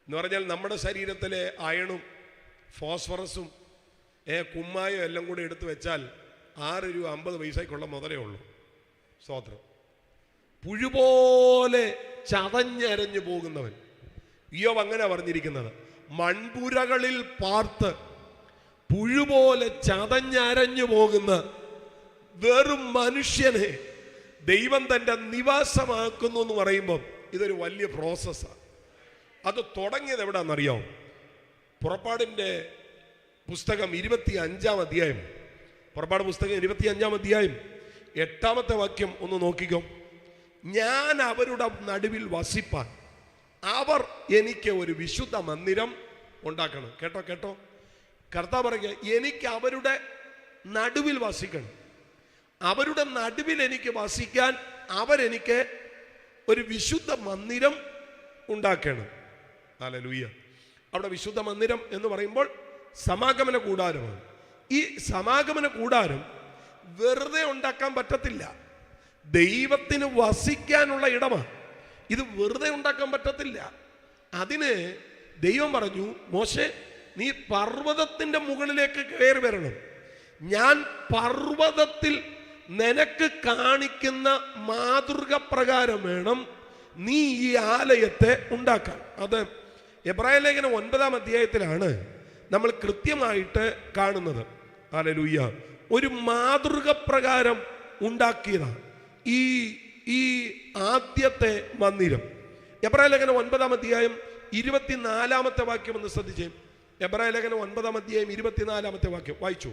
എന്ന് പറഞ്ഞാൽ, നമ്മുടെ ശരീരത്തിലെ അയണും ഫോസ്ഫറസും കുമ്മായും എല്ലാം കൂടെ എടുത്തു വെച്ചാൽ 6 രൂപ 50 പൈസയ്ക്കുള്ള മുതലേ ഉള്ളൂ. സ്തോത്രം. പുഴുപോലെ ചതഞ്ഞരഞ്ഞു പോകുന്നവൻ. ഇയ്യോബ് അങ്ങനെ പറഞ്ഞിരിക്കുന്നത്, മൺപുരകളിൽ പാർത്ത് പുഴുപോലെ ചതഞ്ഞരഞ്ഞു പോകുന്ന വെറും മനുഷ്യനെ ദൈവം തൻ്റെ നിവാസമാക്കുന്നു എന്ന് പറയുമ്പോൾ ഇതൊരു വലിയ പ്രോസസ്സാണ്. അത് തുടങ്ങിയത് എവിടാന്നറിയാമോ? പുറപ്പാടിൻ്റെ പുസ്തകം 25-ാം അധ്യായം, പുറപ്പാട് പുസ്തകം 25-ാം അധ്യായം 8-ാമത്തെ വാക്യം ഒന്ന് നോക്കിക്കോ. ഞാൻ അവരുടെ നടുവിൽ വസിപ്പാൻ അവർ എനിക്ക് ഒരു വിശുദ്ധ മന്ദിരം ഉണ്ടാക്കണം. കേട്ടോ, കർത്താവ് പറയുക, എനിക്ക് അവരുടെ നടുവിൽ വസിക്കണം. അവരുടെ നടുവിൽ എനിക്ക് വസിക്കാൻ അവരെനിക്ക് ഒരു വിശുദ്ധ മന്ദിരം ഉണ്ടാക്കണം. ഹല്ലേലൂയ. അവിടെ വിശുദ്ധ മന്ദിരം എന്ന് പറയുമ്പോൾ സമാഗമന കൂടാരമാണ്. ഈ സമാഗമന കൂടാരം വെറുതെ ഉണ്ടാക്കാൻ പറ്റത്തില്ല. ദൈവത്തിന് വസിക്കാനുള്ള ഇടമാണ്. ഇത് വെറുതെ ഉണ്ടാക്കാൻ പറ്റത്തില്ല. അതിന് ദൈവം പറഞ്ഞു, മോശെ, നീ പർവ്വതത്തിന്റെ മുകളിലേക്ക് കയറി വരണം. ഞാൻ പർവ്വതത്തിൽ നിനക്ക് കാണിക്കുന്ന മാതൃക പ്രകാരം വേണം നീ ഈ ആലയത്തെ ഉണ്ടാക്കാൻ. അത് എബ്രായ ലേഖനം 9-ാം അധ്യായത്തിലാണ് നമ്മൾ കൃത്യമായിട്ട് കാണുന്നത്. ഹല്ലേലൂയ. ഒരു മാതൃക പ്രകാരം ഉണ്ടാക്കിയതാണ് ഈ ആദ്യത്തെ മന്ദിരം. എബ്രായ ലേഖനം 9-ാം അധ്യായം 24-ാമത്തെ വാക്യം ഒന്ന് ശ്രദ്ധിച്ചേ. എബ്രായ ലേഖനം 9-ാം അധ്യായം 24-ാമത്തെ വാക്യം വായിച്ചു.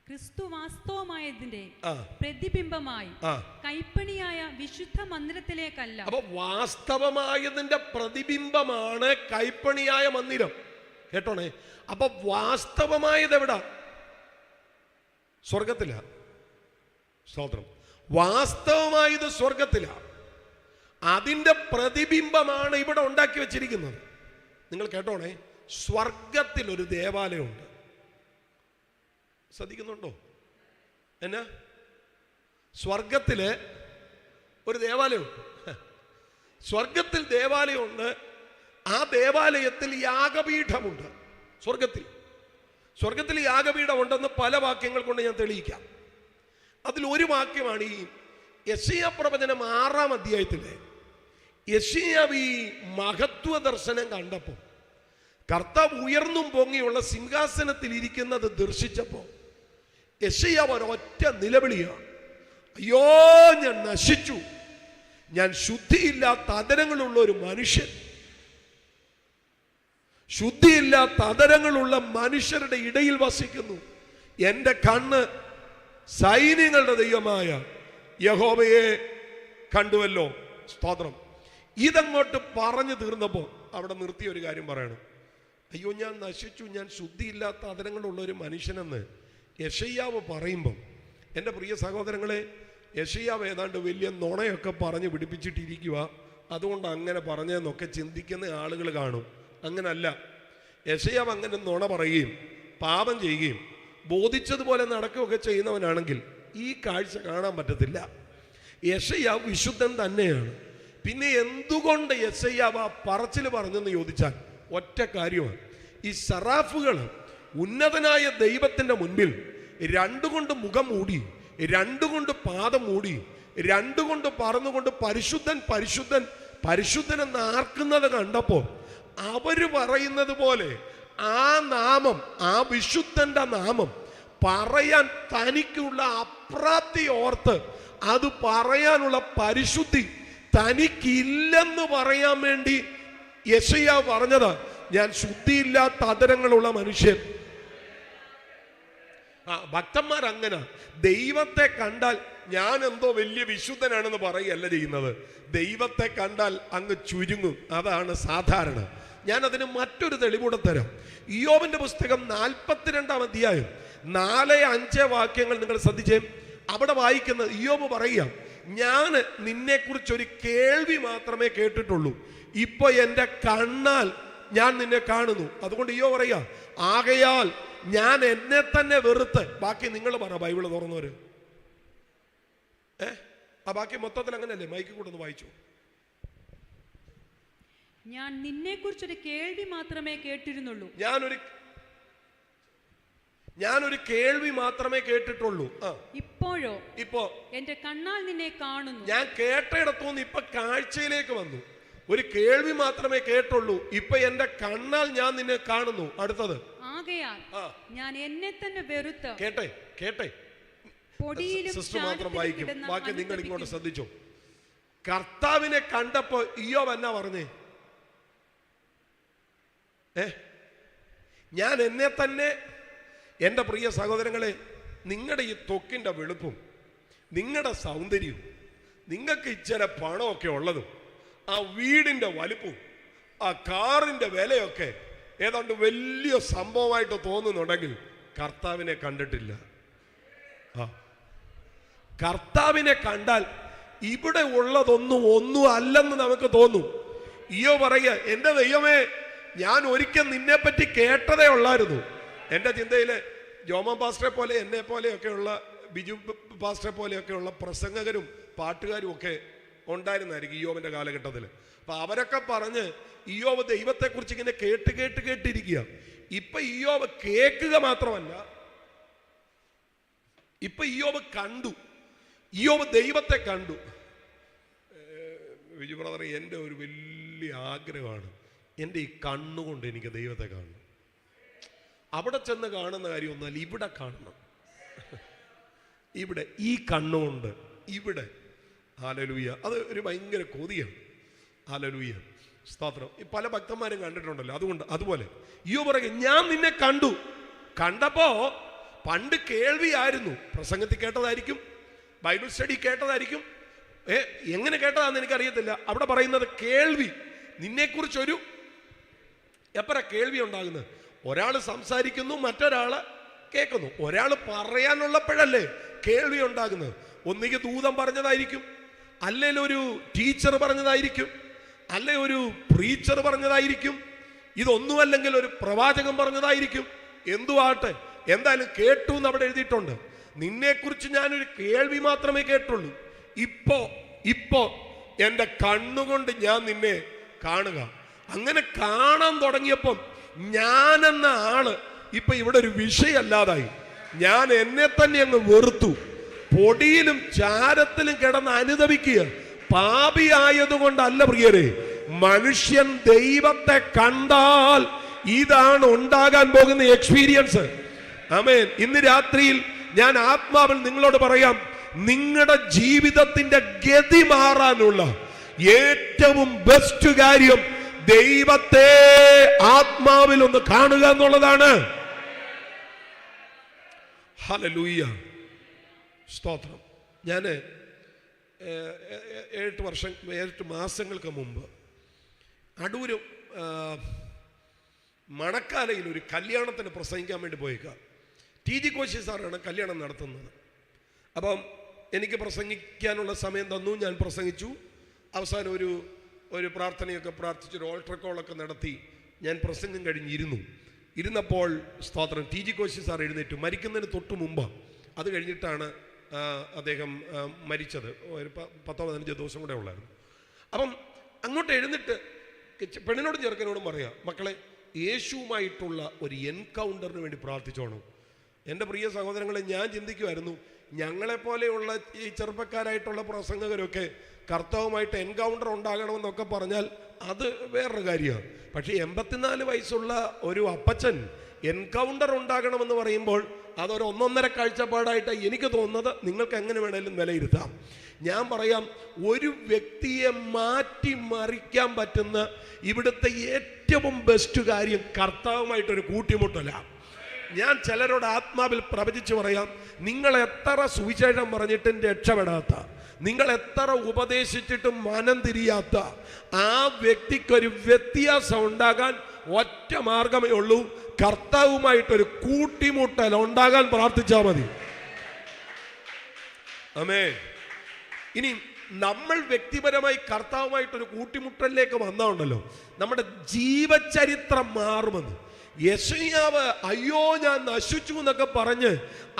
ക്രിസ്തു വാസ്തവമായതിന്റെ പ്രതിബിംബമായി കൈപ്പണിയായ വിശുദ്ധ മന്ദിരത്തിലേക്കല്ല. അപ്പൊ വാസ്തവമായതിന്റെ പ്രതിബിംബമാണ് കൈപ്പണിയായ മന്ദിരം. കേട്ടോണേ. അപ്പൊ വാസ്തവമായത് എവിടാ? സ്വർഗത്തില. സ്തോത്രം. വാസ്തവമായത് സ്വർഗത്തില. അതിന്റെ പ്രതിബിംബമാണ് ഇവിടെ ഉണ്ടാക്കി വെച്ചിരിക്കുന്നത്. നിങ്ങൾ കേട്ടോണേ, സ്വർഗത്തിൽ ഒരു ദേവാലയമുണ്ട്. ശ്രദ്ധിക്കുന്നുണ്ടോ? എന്നാ? സ്വർഗത്തില് ഒരു ദേവാലയമുണ്ട്. സ്വർഗത്തിൽ ദേവാലയമുണ്ട്. ആ ദേവാലയത്തിൽ യാഗപീഠമുണ്ട്. സ്വർഗത്തിൽ യാഗപീഠമുണ്ടെന്ന് പല വാക്യങ്ങൾ കൊണ്ട് ഞാൻ തെളിയിക്കാം. അതിൽ ഒരു വാക്യമാണ് ഈ യെശയ്യാ പ്രവചനം 6-ാം അധ്യായത്തിലെ യെശയ്യാവ് ഈ മഹത്വ ദർശനം കണ്ടപ്പോൾ, കർത്താവ് ഉയർന്നും പൊങ്ങിയുള്ള സിംഹാസനത്തിൽ ഇരിക്കുന്നത് ദർശിച്ചപ്പോൾ യെശയ്യാവ് ഒരൊറ്റ നിലവിളിയാണ്, അയ്യോ ഞാൻ നശിച്ചു, ഞാൻ ശുദ്ധിയില്ലാത്ത അധരങ്ങളുള്ള ഒരു മനുഷ്യൻ, ശുദ്ധിയില്ലാത്ത അധരങ്ങളുള്ള മനുഷ്യരുടെ ഇടയിൽ വസിക്കുന്നു. എൻ്റെ കണ്ണ് സൈന്യങ്ങളുടെ ദൈവമായ യഹോവയെ കണ്ടുവല്ലോ. സ്തോത്രം. ഇതങ്ങോട്ട് പറഞ്ഞു തീർന്നപ്പോൾ അവിടെ നിർത്തിയ ഒരു കാര്യം പറയണം. അയ്യോ ഞാൻ നശിച്ചു, ഞാൻ ശുദ്ധിയില്ലാത്ത അധരങ്ങളുള്ള ഒരു മനുഷ്യനെന്ന് യെശയ്യാവ് പറയുമ്പം, എൻ്റെ പ്രിയ സഹോദരങ്ങളെ, യെശയ്യാവ് ഏതാണ്ട് വലിയ നുണയൊക്കെ പറഞ്ഞ് പിടിപ്പിച്ചിട്ടിരിക്കുക, അതുകൊണ്ട് അങ്ങനെ പറഞ്ഞതെന്നൊക്കെ ചിന്തിക്കുന്ന ആളുകൾ കാണും. അങ്ങനല്ല. യെശയ്യാവ് അങ്ങനെ നുണ പറയുകയും പാപം ചെയ്യുകയും ബോധിച്ചതുപോലെ നടക്കുകയൊക്കെ ചെയ്യുന്നവനാണെങ്കിൽ ഈ കാഴ്ച കാണാൻ പറ്റത്തില്ല. യെശയ്യാവ് വിശുദ്ധൻ തന്നെയാണ്. പിന്നെ എന്തുകൊണ്ട് യെശയ്യാവ് ആ പറച്ചിൽ പറഞ്ഞെന്ന് ചോദിച്ചാൽ ഒറ്റ കാര്യമാണ്. ഈ സറാഫുകൾ ഉന്നതനായ ദൈവത്തിൻ്റെ മുൻപിൽ രണ്ടുകൊണ്ട് മുഖം മൂടി, രണ്ടുകൊണ്ട് പാദം മൂടി, രണ്ടുകൊണ്ട് പറന്നുകൊണ്ട് പരിശുദ്ധൻ പരിശുദ്ധൻ പരിശുദ്ധൻ എന്ന് ആർക്കുന്നത് കണ്ടപ്പോൾ അവര് പറയുന്നത് പോലെ ആ നാമം, ആ വിശുദ്ധന്റെ നാമം പറയാൻ തനിക്കുള്ള അപ്രാപ്തി ഓർത്ത് അത് പറയാനുള്ള പരിശുദ്ധി തനിക്കില്ലെന്ന് പറയാൻ വേണ്ടി യെശയ്യാവ് പറഞ്ഞത്, ഞാൻ ശുദ്ധിയില്ലാത്ത അധരങ്ങളുള്ള മനുഷ്യൻ. ഭക്തന്മാർ അങ്ങനെ ദൈവത്തെ കണ്ടാൽ ഞാൻ എന്തോ വലിയ വിശുദ്ധനാണെന്ന് പറയുകയല്ല ചെയ്യുന്നത്. ദൈവത്തെ കണ്ടാൽ അങ്ങ് ചുരുങ്ങും. അതാണ് സാധാരണ. ഞാൻ അതിന് മറ്റൊരു തെളിവൂടെ തരാം. ഇയ്യോബിന്റെ പുസ്തകം 42-ാം അധ്യായം 4-5 വാക്യങ്ങൾ നിങ്ങൾ ശ്രദ്ധിച്ചേ. അവിടെ വായിക്കുന്നത് ഇയ്യോബ് പറയുക, ഞാൻ നിന്നെക്കുറിച്ചൊരു കേൾവി മാത്രമേ കേട്ടിട്ടുള്ളൂ, ഇപ്പൊ എൻ്റെ കണ്ണാൽ ഞാൻ നിന്നെ കാണുന്നു. അതുകൊണ്ട് ഇയ്യോബ് പറയുക, ആകയാൽ ഞാൻ എന്നെ തന്നെ വെറുത്ത്. ബാക്കി നിങ്ങൾ പറ, ബൈബിള് തുറന്നവര്. ആ ബാക്കി മൊത്തത്തിൽ അങ്ങനെയല്ലേ? മൈക്ക് കൂടെ ഒന്ന് വായിച്ചു. ഞാൻ നിന്നെ കുറിച്ചൊരു കേൾവി മാത്രമേ കേട്ടിരുന്നുള്ളൂ, ഞാനൊരു കേൾവി മാത്രമേ കേട്ടിട്ടുള്ളൂ. ഇപ്പോ എന്റെ കണ്ണാൽ നിന്നെ കാണുന്നു. ഞാൻ കേട്ടയിടത്തുനിന്ന് ഇപ്പൊ കാഴ്ചയിലേക്ക് വന്നു. ഒരു കേൾവി മാത്രമേ കേട്ടുള്ളൂ, ഇപ്പൊ എന്റെ കണ്ണാൽ ഞാൻ നിന്നെ കാണുന്നു. അടുത്തത്, ആകയാൽ ഞാൻ എന്നെ തന്നെ വെറുത്ത്. കേട്ടെ സിസ്റ്റർ മാത്രം വായിക്കും, ബാക്കി നിങ്ങൾ ഇങ്ങോട്ട് ശ്രദ്ധിച്ചോ. കർത്താവിനെ കണ്ടപ്പോ ഇയ്യോബ് എന്നാ പറഞ്ഞേ? ഞാൻ എന്നെ തന്നെ. എൻ്റെ പ്രിയ സഹോദരങ്ങളെ, നിങ്ങളുടെ ഈ ത്വക്കിൻ്റെ വെളുപ്പും നിങ്ങളുടെ സൗന്ദര്യവും നിങ്ങൾക്ക് ഇച്ചിരി പണമൊക്കെ ഉള്ളതും ആ വീടിൻ്റെ വലുപ്പവും ആ കാറിൻ്റെ വിലയൊക്കെ ഏതാണ്ട് വലിയ സംഭവമായിട്ട് തോന്നുന്നുണ്ടെങ്കിൽ കർത്താവിനെ കണ്ടിട്ടില്ല. കർത്താവിനെ കണ്ടാൽ ഇവിടെ ഉള്ളതൊന്നും ഒന്നും അല്ലെന്ന് നമുക്ക് തോന്നും. ഇയ്യോ പറയുക, എൻ്റെ ദൈവമേ, ഞാൻ ഒരിക്കൽ നിന്നെ പറ്റി കേട്ടതേ ഉള്ളായിരുന്നു. എൻ്റെ ചിന്തയിൽ ജോമൻ പാസ്റ്ററെ പോലെ, എന്നെ പോലെയൊക്കെയുള്ള, ബിജു പാസ്റ്ററെ പോലെയൊക്കെയുള്ള പ്രസംഗകരും പാട്ടുകാരും ഒക്കെ ഉണ്ടായിരുന്നായിരിക്കും ഇയ്യോബിൻ്റെ കാലഘട്ടത്തിൽ. അപ്പം അവരൊക്കെ പറഞ്ഞ് ഇയ്യോബ് ദൈവത്തെക്കുറിച്ച് ഇങ്ങനെ കേട്ടിരിക്കുക. ഇപ്പം ഇയ്യോബ് കേൾക്കുക മാത്രമല്ല, ഇപ്പം ഇയ്യോബ് കണ്ടു. ഇയ്യോബ് ദൈവത്തെ കണ്ടു. ബിജു ബ്രദർ, എൻ്റെ ഒരു വലിയ ആഗ്രഹമാണ് എൻ്റെ ഈ കണ്ണുകൊണ്ട് എനിക്ക് ദൈവത്തെ കാണണം. അവിടെ ചെന്ന് കാണുന്ന കാര്യമൊന്നുമല്ല, ഇവിടെ കാണണം. ഇവിടെ ഈ കണ്ണുകൊണ്ട് ഇവിടെ. ഹല്ലേലൂയ. അത് ഒരു ഭയങ്കര കൊതിയാണ്. ഹല്ലേലൂയ, സ്തോത്രം. ഈ പല ഭക്തന്മാരും കണ്ടിട്ടുണ്ടല്ലോ. അതുപോലെ അയ്യോ പറയും, ഞാൻ നിന്നെ കണ്ടു. കണ്ടപ്പോ പണ്ട് കേൾവിയായിരുന്നു, പ്രസംഗത്തിൽ കേട്ടതായിരിക്കും, ബൈബിൾ സ്റ്റഡി കേട്ടതായിരിക്കും, എങ്ങനെ കേട്ടതാന്ന് എനിക്കറിയത്തില്ല. അവിടെ പറയുന്നത് കേൾവി. നിന്നെക്കുറിച്ചൊരു എപ്പോഴാ കേൾവി ഉണ്ടാകുന്നത്? ഒരാൾ സംസാരിക്കുന്നു, മറ്റൊരാള് കേൾക്കുന്നു. ഒരാൾ പറയാനുള്ളപ്പോഴല്ലേ കേൾവി ഉണ്ടാകുന്നത്. ഒന്നുകിൽ ദൂതൻ പറഞ്ഞതായിരിക്കും, അല്ലെങ്കിൽ ഒരു ടീച്ചർ പറഞ്ഞതായിരിക്കും, അല്ലെ ഒരു പ്രീച്ചർ പറഞ്ഞതായിരിക്കും, ഇതൊന്നുമല്ലെങ്കിൽ ഒരു പ്രവാചകൻ പറഞ്ഞതായിരിക്കും. എന്തുവാട്ടെ, എന്തായാലും കേട്ടു എന്ന് അവിടെ എഴുതിയിട്ടുണ്ട്. നിന്നെക്കുറിച്ച് ഞാനൊരു കേൾവി മാത്രമേ കേട്ടുള്ളൂ. ഇപ്പോ എൻ്റെ കണ്ണുകൊണ്ട് ഞാൻ നിന്നെ കാണുക. അങ്ങനെ കാണാൻ തുടങ്ങിയപ്പം ഞാനെന്ന ആള് ഇപ്പൊ ഇവിടെ ഒരു വിഷയമല്ലാതായി. ഞാൻ എന്നെ തന്നെ അങ്ങ് വെറുത്തു. പൊടിയിലും ചാരത്തിലും കിടന്ന് അനുദപിക്കുക. പാപിയായതുകൊണ്ടല്ല പ്രിയരെ, മനുഷ്യൻ ദൈവത്തെ കണ്ടാൽ ഇതാണ് ഉണ്ടാകാൻ പോകുന്ന എക്സ്പീരിയൻസ്. ആമേൻ. ഇന്ന് രാത്രിയിൽ ഞാൻ ആത്മാവിൽ നിങ്ങളോട് പറയാം, നിങ്ങളുടെ ജീവിതത്തിന്റെ ഗതി മാറാനുള്ള ഏറ്റവും ബെസ്റ്റ് കാര്യം ദൈവത്തെ ആത്മാവിൽ ഒന്ന് കാണുക എന്നുള്ളതാണ്. ഹല്ലേലൂയ, സ്തോത്രം. ഞാൻ 7 മാസങ്ങൾക്ക് മുമ്പ് അടൂര് മണക്കാലയിൽ ഒരു കല്യാണത്തിന് പ്രസംഗിക്കാൻ വേണ്ടി പോയേക്കാം. TG കോശി സാറാണ് കല്യാണം നടത്തുന്നത്. അപ്പം എനിക്ക് പ്രസംഗിക്കാനുള്ള സമയം തന്നു. ഞാൻ പ്രസംഗിച്ചു. അവസാനം ഒരു പ്രാർത്ഥനയൊക്കെ പ്രാർത്ഥിച്ചൊരു ഓൾട്ടർ കോളൊക്കെ നടത്തി ഞാൻ പ്രസംഗം ഇരുന്നപ്പോൾ സ്തോത്രം, TG കോശി സാർ എഴുന്നേറ്റു. മരിക്കുന്നതിന് തൊട്ട് മുമ്പ്, അത് കഴിഞ്ഞിട്ടാണ് അദ്ദേഹം മരിച്ചത്. ഒരു 10-15 ദിവസം കൂടെ ഉള്ളായിരുന്നു. അപ്പം അങ്ങോട്ട് എഴുന്നിട്ട് പെണ്ണിനോടും ചെറുക്കനോടും പറയാം, മക്കളെ, യേശുവുമായിട്ടുള്ള ഒരു എൻകൗണ്ടറിന് വേണ്ടി പ്രാർത്ഥിച്ചോണം. എൻ്റെ പ്രിയ സഹോദരങ്ങളെ, ഞാൻ ചിന്തിക്കുമായിരുന്നു, ഞങ്ങളെപ്പോലെയുള്ള ഈ ചെറുപ്പക്കാരായിട്ടുള്ള പ്രസംഗകരൊക്കെ കർത്താവുമായിട്ട് എൻകൗണ്ടർ ഉണ്ടാകണമെന്നൊക്കെ പറഞ്ഞാൽ അത് വേറൊരു കാര്യമാണ്. പക്ഷേ 84 വയസ്സുള്ള ഒരു അപ്പച്ചൻ എൻകൗണ്ടർ ഉണ്ടാകണമെന്ന് പറയുമ്പോൾ അതൊരു 1.5 കാഴ്ചപ്പാടായിട്ട് എനിക്ക് തോന്നുന്നത്. നിങ്ങൾക്ക് എങ്ങനെ വേണേലും വിലയിരുത്താം. ഞാൻ പറയാം, ഒരു വ്യക്തിയെ മാറ്റിമറിക്കാൻ പറ്റുന്ന ഇവിടുത്തെ ഏറ്റവും ബെസ്റ്റ് കാര്യം കർത്താവുമായിട്ടൊരു കൂട്ടിമുട്ടലാണ്. ഞാൻ ചിലരോട് ആത്മാവിൽ പ്രവചിച്ച് പറയാം, നിങ്ങൾ എത്ര സുവിശേഷം പറഞ്ഞിട്ടും രക്ഷപ്പെടാത്ത, നിങ്ങൾ എത്ര ഉപദേശിച്ചിട്ടും മനം തിരിയാത്ത ആ വ്യക്തിക്കൊരു വ്യത്യാസം ഉണ്ടാകാൻ ഒറ്റ മാർഗമേ ഉള്ളൂ, കർത്താവുമായിട്ടൊരു കൂട്ടിമുട്ടൽ ഉണ്ടാകാൻ പ്രാർത്ഥിച്ചാൽ മതി. ആമേൻ. ഇനി നമ്മൾ വ്യക്തിപരമായി കർത്താവുമായിട്ടൊരു കൂട്ടിമുട്ടലിലേക്ക് വന്നാണ്ടല്ലോ, നമ്മുടെ ജീവചരിത്രം മാറുമെന്ന്. യെശയ്യാവ് അയ്യോ ഞാൻ നശിച്ചു എന്നൊക്കെ പറഞ്ഞ്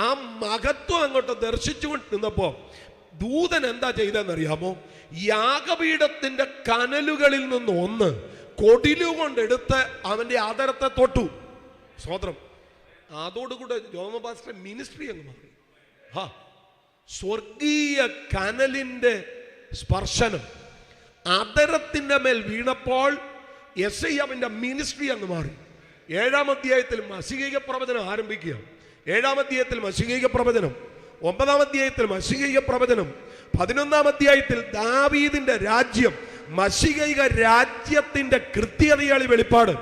ആ മഹത്വം അങ്ങോട്ട് ദർശിച്ചുകൊണ്ട് നിന്നപ്പോ ദൂതൻ എന്താ ചെയ്തെന്നറിയാമോ? യാഗപീഠത്തിന്റെ കനലുകളിൽ നിന്ന് ഒന്ന് കൊടിലുകൊണ്ടെടുത്ത് അവന്റെ ആദരത്തെ തൊട്ടു. സ്തോത്രം. അതോടുകൂടെ ജോമ പാസ്റ്റർ മിനിസ്ട്രി അങ്ങ് മാറി. സ്വർഗീയ കനലിന്റെ സ്പർശനം ആദരത്തിന്റെ മേൽ വീണപ്പോൾ യെശയ്യാവിന്റെ മിനിസ്ട്രി അങ്ങ് മാറി. 7-ാം അധ്യായത്തിൽ മശീഹീക പ്രവചനം ആരംഭിക്കുക. 7-ാം അധ്യായത്തിൽ മശീഹീക പ്രവചനം, 9-ാം അധ്യായത്തിൽ മശീഹീക പ്രവചനം, 11-ാം അധ്യായത്തിൽ ദാവീദിന്റെ രാജ്യം, മശീഹീക രാജ്യത്തിന്റെ കൃത്യതയാളി വെളിപ്പാട്.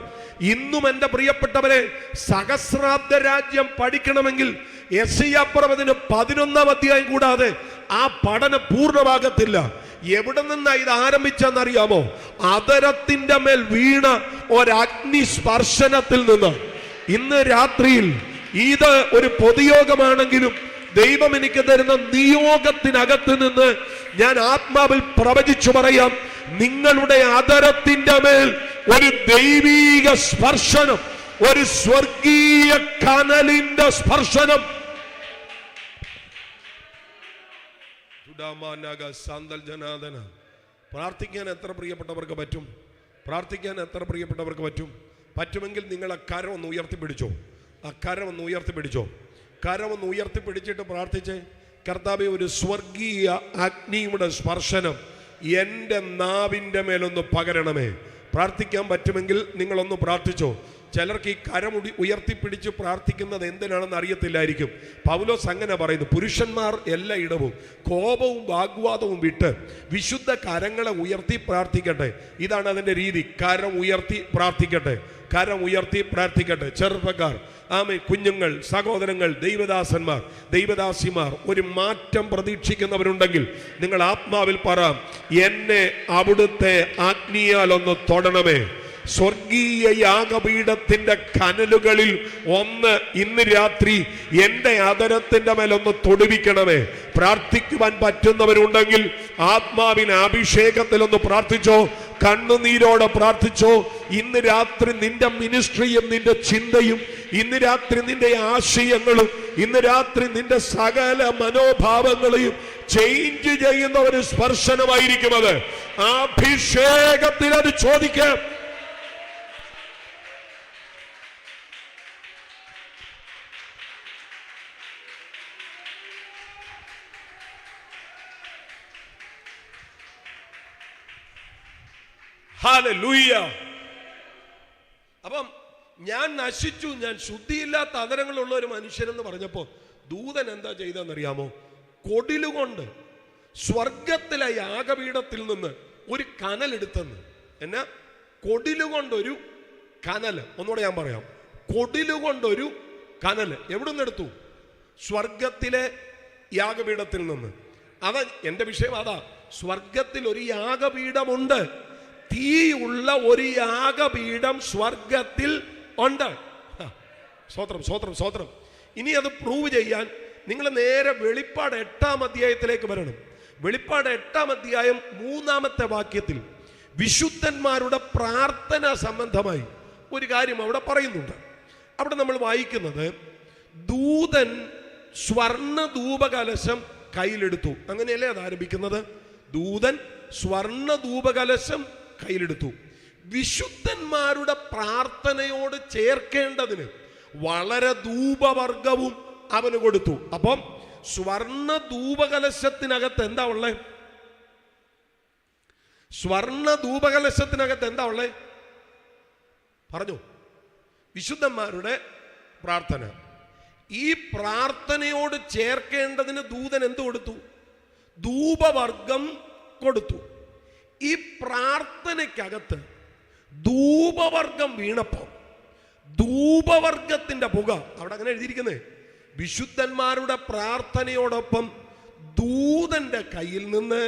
ഇന്നും എൻ്റെ പ്രിയപ്പെട്ടവരെ, സഹസ്രാബ്ദ രാജ്യം പഠിക്കണമെങ്കിൽ യെശയ്യാ പ്രവചനം 11-ാം അധ്യായം കൂടാതെ ആ പഠനം പൂർണ്ണമാകത്തില്ല. എവിടെ നിന്നാ ഇത് ആരംഭിച്ചെന്നറിയാമോ? ആദരത്തിന്റെ മേൽ വീണ ഒരഗ്നി സ്പർശനത്തിൽ നിന്ന്. ഇന്ന് രാത്രിയിൽ ഇത് ഒരു പൊതുയോഗമാണെങ്കിലും ദൈവം എനിക്ക് തരുന്ന നിയോഗത്തിനകത്ത് നിന്ന് ഞാൻ ആത്മാവിൽ പ്രവചിച്ചു പറയാം, നിങ്ങളുടെ ആദരത്തിന്റെ മേൽ ഒരു ദൈവീക സ്പർശനം, ഒരു സ്വർഗീയ കനലിന്റെ സ്പർശനം. പ്രാർത്ഥിക്കാൻ എത്ര പ്രിയപ്പെട്ടവർക്ക് പറ്റും? പ്രാർത്ഥിക്കാൻ എത്ര പ്രിയപ്പെട്ടവർക്ക് പറ്റും? പറ്റുമെങ്കിൽ നിങ്ങൾ ആ കരം ഒന്ന് ഉയർത്തിപ്പിടിച്ചോ. ആ കരം ഒന്ന് ഉയർത്തിപ്പിടിച്ചോ. കരം ഒന്ന് ഉയർത്തിപ്പിടിച്ചിട്ട് പ്രാർത്ഥിച്ചേ, കർത്താവേ, ഒരു സ്വർഗീയ അഗ്നിയുടെ സ്പർശനം എൻ്റെ നാവിൻ്റെ മേലൊന്ന് പകരണമേ. പ്രാർത്ഥിക്കാൻ പറ്റുമെങ്കിൽ നിങ്ങളൊന്ന് പ്രാർത്ഥിച്ചോ. ചിലർക്ക് ഈ കരം ഉയർത്തിപ്പിടിച്ച് പ്രാർത്ഥിക്കുന്നത് എന്തിനാണെന്ന് അറിയത്തില്ലായിരിക്കും. പൗലോസ് അങ്ങനെ പറയുന്നു, പുരുഷന്മാർ എല്ലായിടവും കോപവും വാഗ്വാദവും വിട്ട് വിശുദ്ധ കരങ്ങളെ ഉയർത്തി പ്രാർത്ഥിക്കട്ടെ. ഇതാണ് അതിൻ്റെ രീതി. കരം ഉയർത്തി പ്രാർത്ഥിക്കട്ടെ, കരം ഉയർത്തി പ്രാർത്ഥിക്കട്ടെ. ചെറുപ്പക്കാർ, ആമേൻ, കുഞ്ഞുങ്ങൾ, സഹോദരങ്ങൾ, ദൈവദാസന്മാർ, ദൈവദാസിമാർ, ഒരു മാറ്റം പ്രതീക്ഷിക്കുന്നവരുണ്ടെങ്കിൽ നിങ്ങൾ ആത്മാവിൽ പറ, എന്നെ അവിടുത്തെ ആജ്ഞയാൽ ഒന്ന് തൊടണമേ. സ്വർഗീയ യാഗപീഠത്തിന്റെ കനലുകളിൽ ഒന്ന് ഇന്ന് രാത്രി എന്റെ ആദരത്തിന്റെ മേലൊന്ന് തൊടുവിക്കണമേ. പ്രാർത്ഥിക്കുവാൻ പറ്റുന്നവരുണ്ടെങ്കിൽ ആത്മാവിന് അഭിഷേകത്തിലൊന്ന് പ്രാർത്ഥിച്ചോ, കണ്ണുനീരോടെ പ്രാർത്ഥിച്ചോ. ഇന്ന് രാത്രി നിന്റെ മിനിസ്ട്രിയും നിന്റെ ചിന്തയും, ഇന്ന് രാത്രി നിന്റെ ആശയങ്ങളും, ഇന്ന് രാത്രി നിന്റെ സകല മനോഭാവങ്ങളെയും ചേഞ്ച് ചെയ്യുന്ന ഒരു സ്പർശനമായിരിക്കും അത്. അഭിഷേകത്തിൽ അത് ചോദിക്കാം. ഹല്ലേലൂയ. അപ്പം ഞാൻ നശിച്ചു, ഞാൻ ശുദ്ധിയില്ലാത്ത അധരങ്ങളുള്ള ഒരു മനുഷ്യനെന്ന് പറഞ്ഞപ്പോൾ ദൂതൻ എന്താ ചെയ്തെന്നറിയാമോ? കൊടിലുകൊണ്ട് സ്വർഗത്തിലെ യാഗപീഠത്തിൽ നിന്ന് ഒരു കനലെടുത്തെന്ന്. എന്നാ? കൊടിലുകൊണ്ടൊരു കനല്. ഒന്നുകൂടെ ഞാൻ പറയാം, കൊടിലുകൊണ്ടൊരു കനല്. എവിടെ നിന്ന് എടുത്തു? സ്വർഗത്തിലെ യാഗപീഠത്തിൽ നിന്ന്. അതാ എൻ്റെ വിഷയം. അതാ, സ്വർഗത്തിൽ ഒരു യാഗപീഠമുണ്ട്. തീയുള്ള ഒരു യാഗപീഠം സ്വർഗത്തിൽ ഉണ്ട്. സ്തോത്രം, സ്തോത്രം, സ്തോത്രം. ഇനി അത് പ്രൂവ് ചെയ്യാൻ നിങ്ങൾ നേരെ വെളിപ്പാട് 8-ാം അധ്യായത്തിലേക്ക് വരണം. വെളിപ്പാട് 8-ാം അധ്യായം 3-ാമത്തെ വാക്യത്തിൽ വിശുദ്ധന്മാരുടെ പ്രാർത്ഥന സംബന്ധമായി ഒരു കാര്യം അവിടെ പറയുന്നുണ്ട്. അവിടെ നമ്മൾ വായിക്കുന്നത്, ദൂതൻ സ്വർണ്ണ ധൂപകലശം കയ്യിലെടുത്തു. അങ്ങനെയല്ലേ അത് ആരംഭിക്കുന്നത്? ദൂതൻ സ്വർണ്ണ ധൂപകലശം കയ്യിലെടുത്തു. വിശുദ്ധന്മാരുടെ പ്രാർത്ഥനയോട് ചേർക്കേണ്ടതിന് വളരെ ധൂപവർഗവും അവന് കൊടുത്തു. അപ്പം സ്വർണ്ണ ധൂപകലശത്തിനകത്ത് എന്താ ഉള്ളേ? സ്വർണ്ണ ധൂപകലശത്തിനകത്ത് എന്താ ഉള്ളേ? പറഞ്ഞു. വിശുദ്ധന്മാരുടെ പ്രാർത്ഥന. ഈ പ്രാർത്ഥനയോട് ചേർക്കേണ്ടതിന് ദൂതൻ എന്ത് കൊടുത്തു? ധൂപവർഗം കൊടുത്തു. ഈ പ്രാർത്ഥനയ്ക്കകത്ത് ധൂപവർഗം വീണപ്പോൾ ധൂപവർഗത്തിന്റെ പുക, അവിടെ അങ്ങനെ എഴുതിയിരിക്കുന്നത്, വിശുദ്ധന്മാരുടെ പ്രാർത്ഥനയോടൊപ്പം ദൂതന്റെ കയ്യിൽ നിന്ന്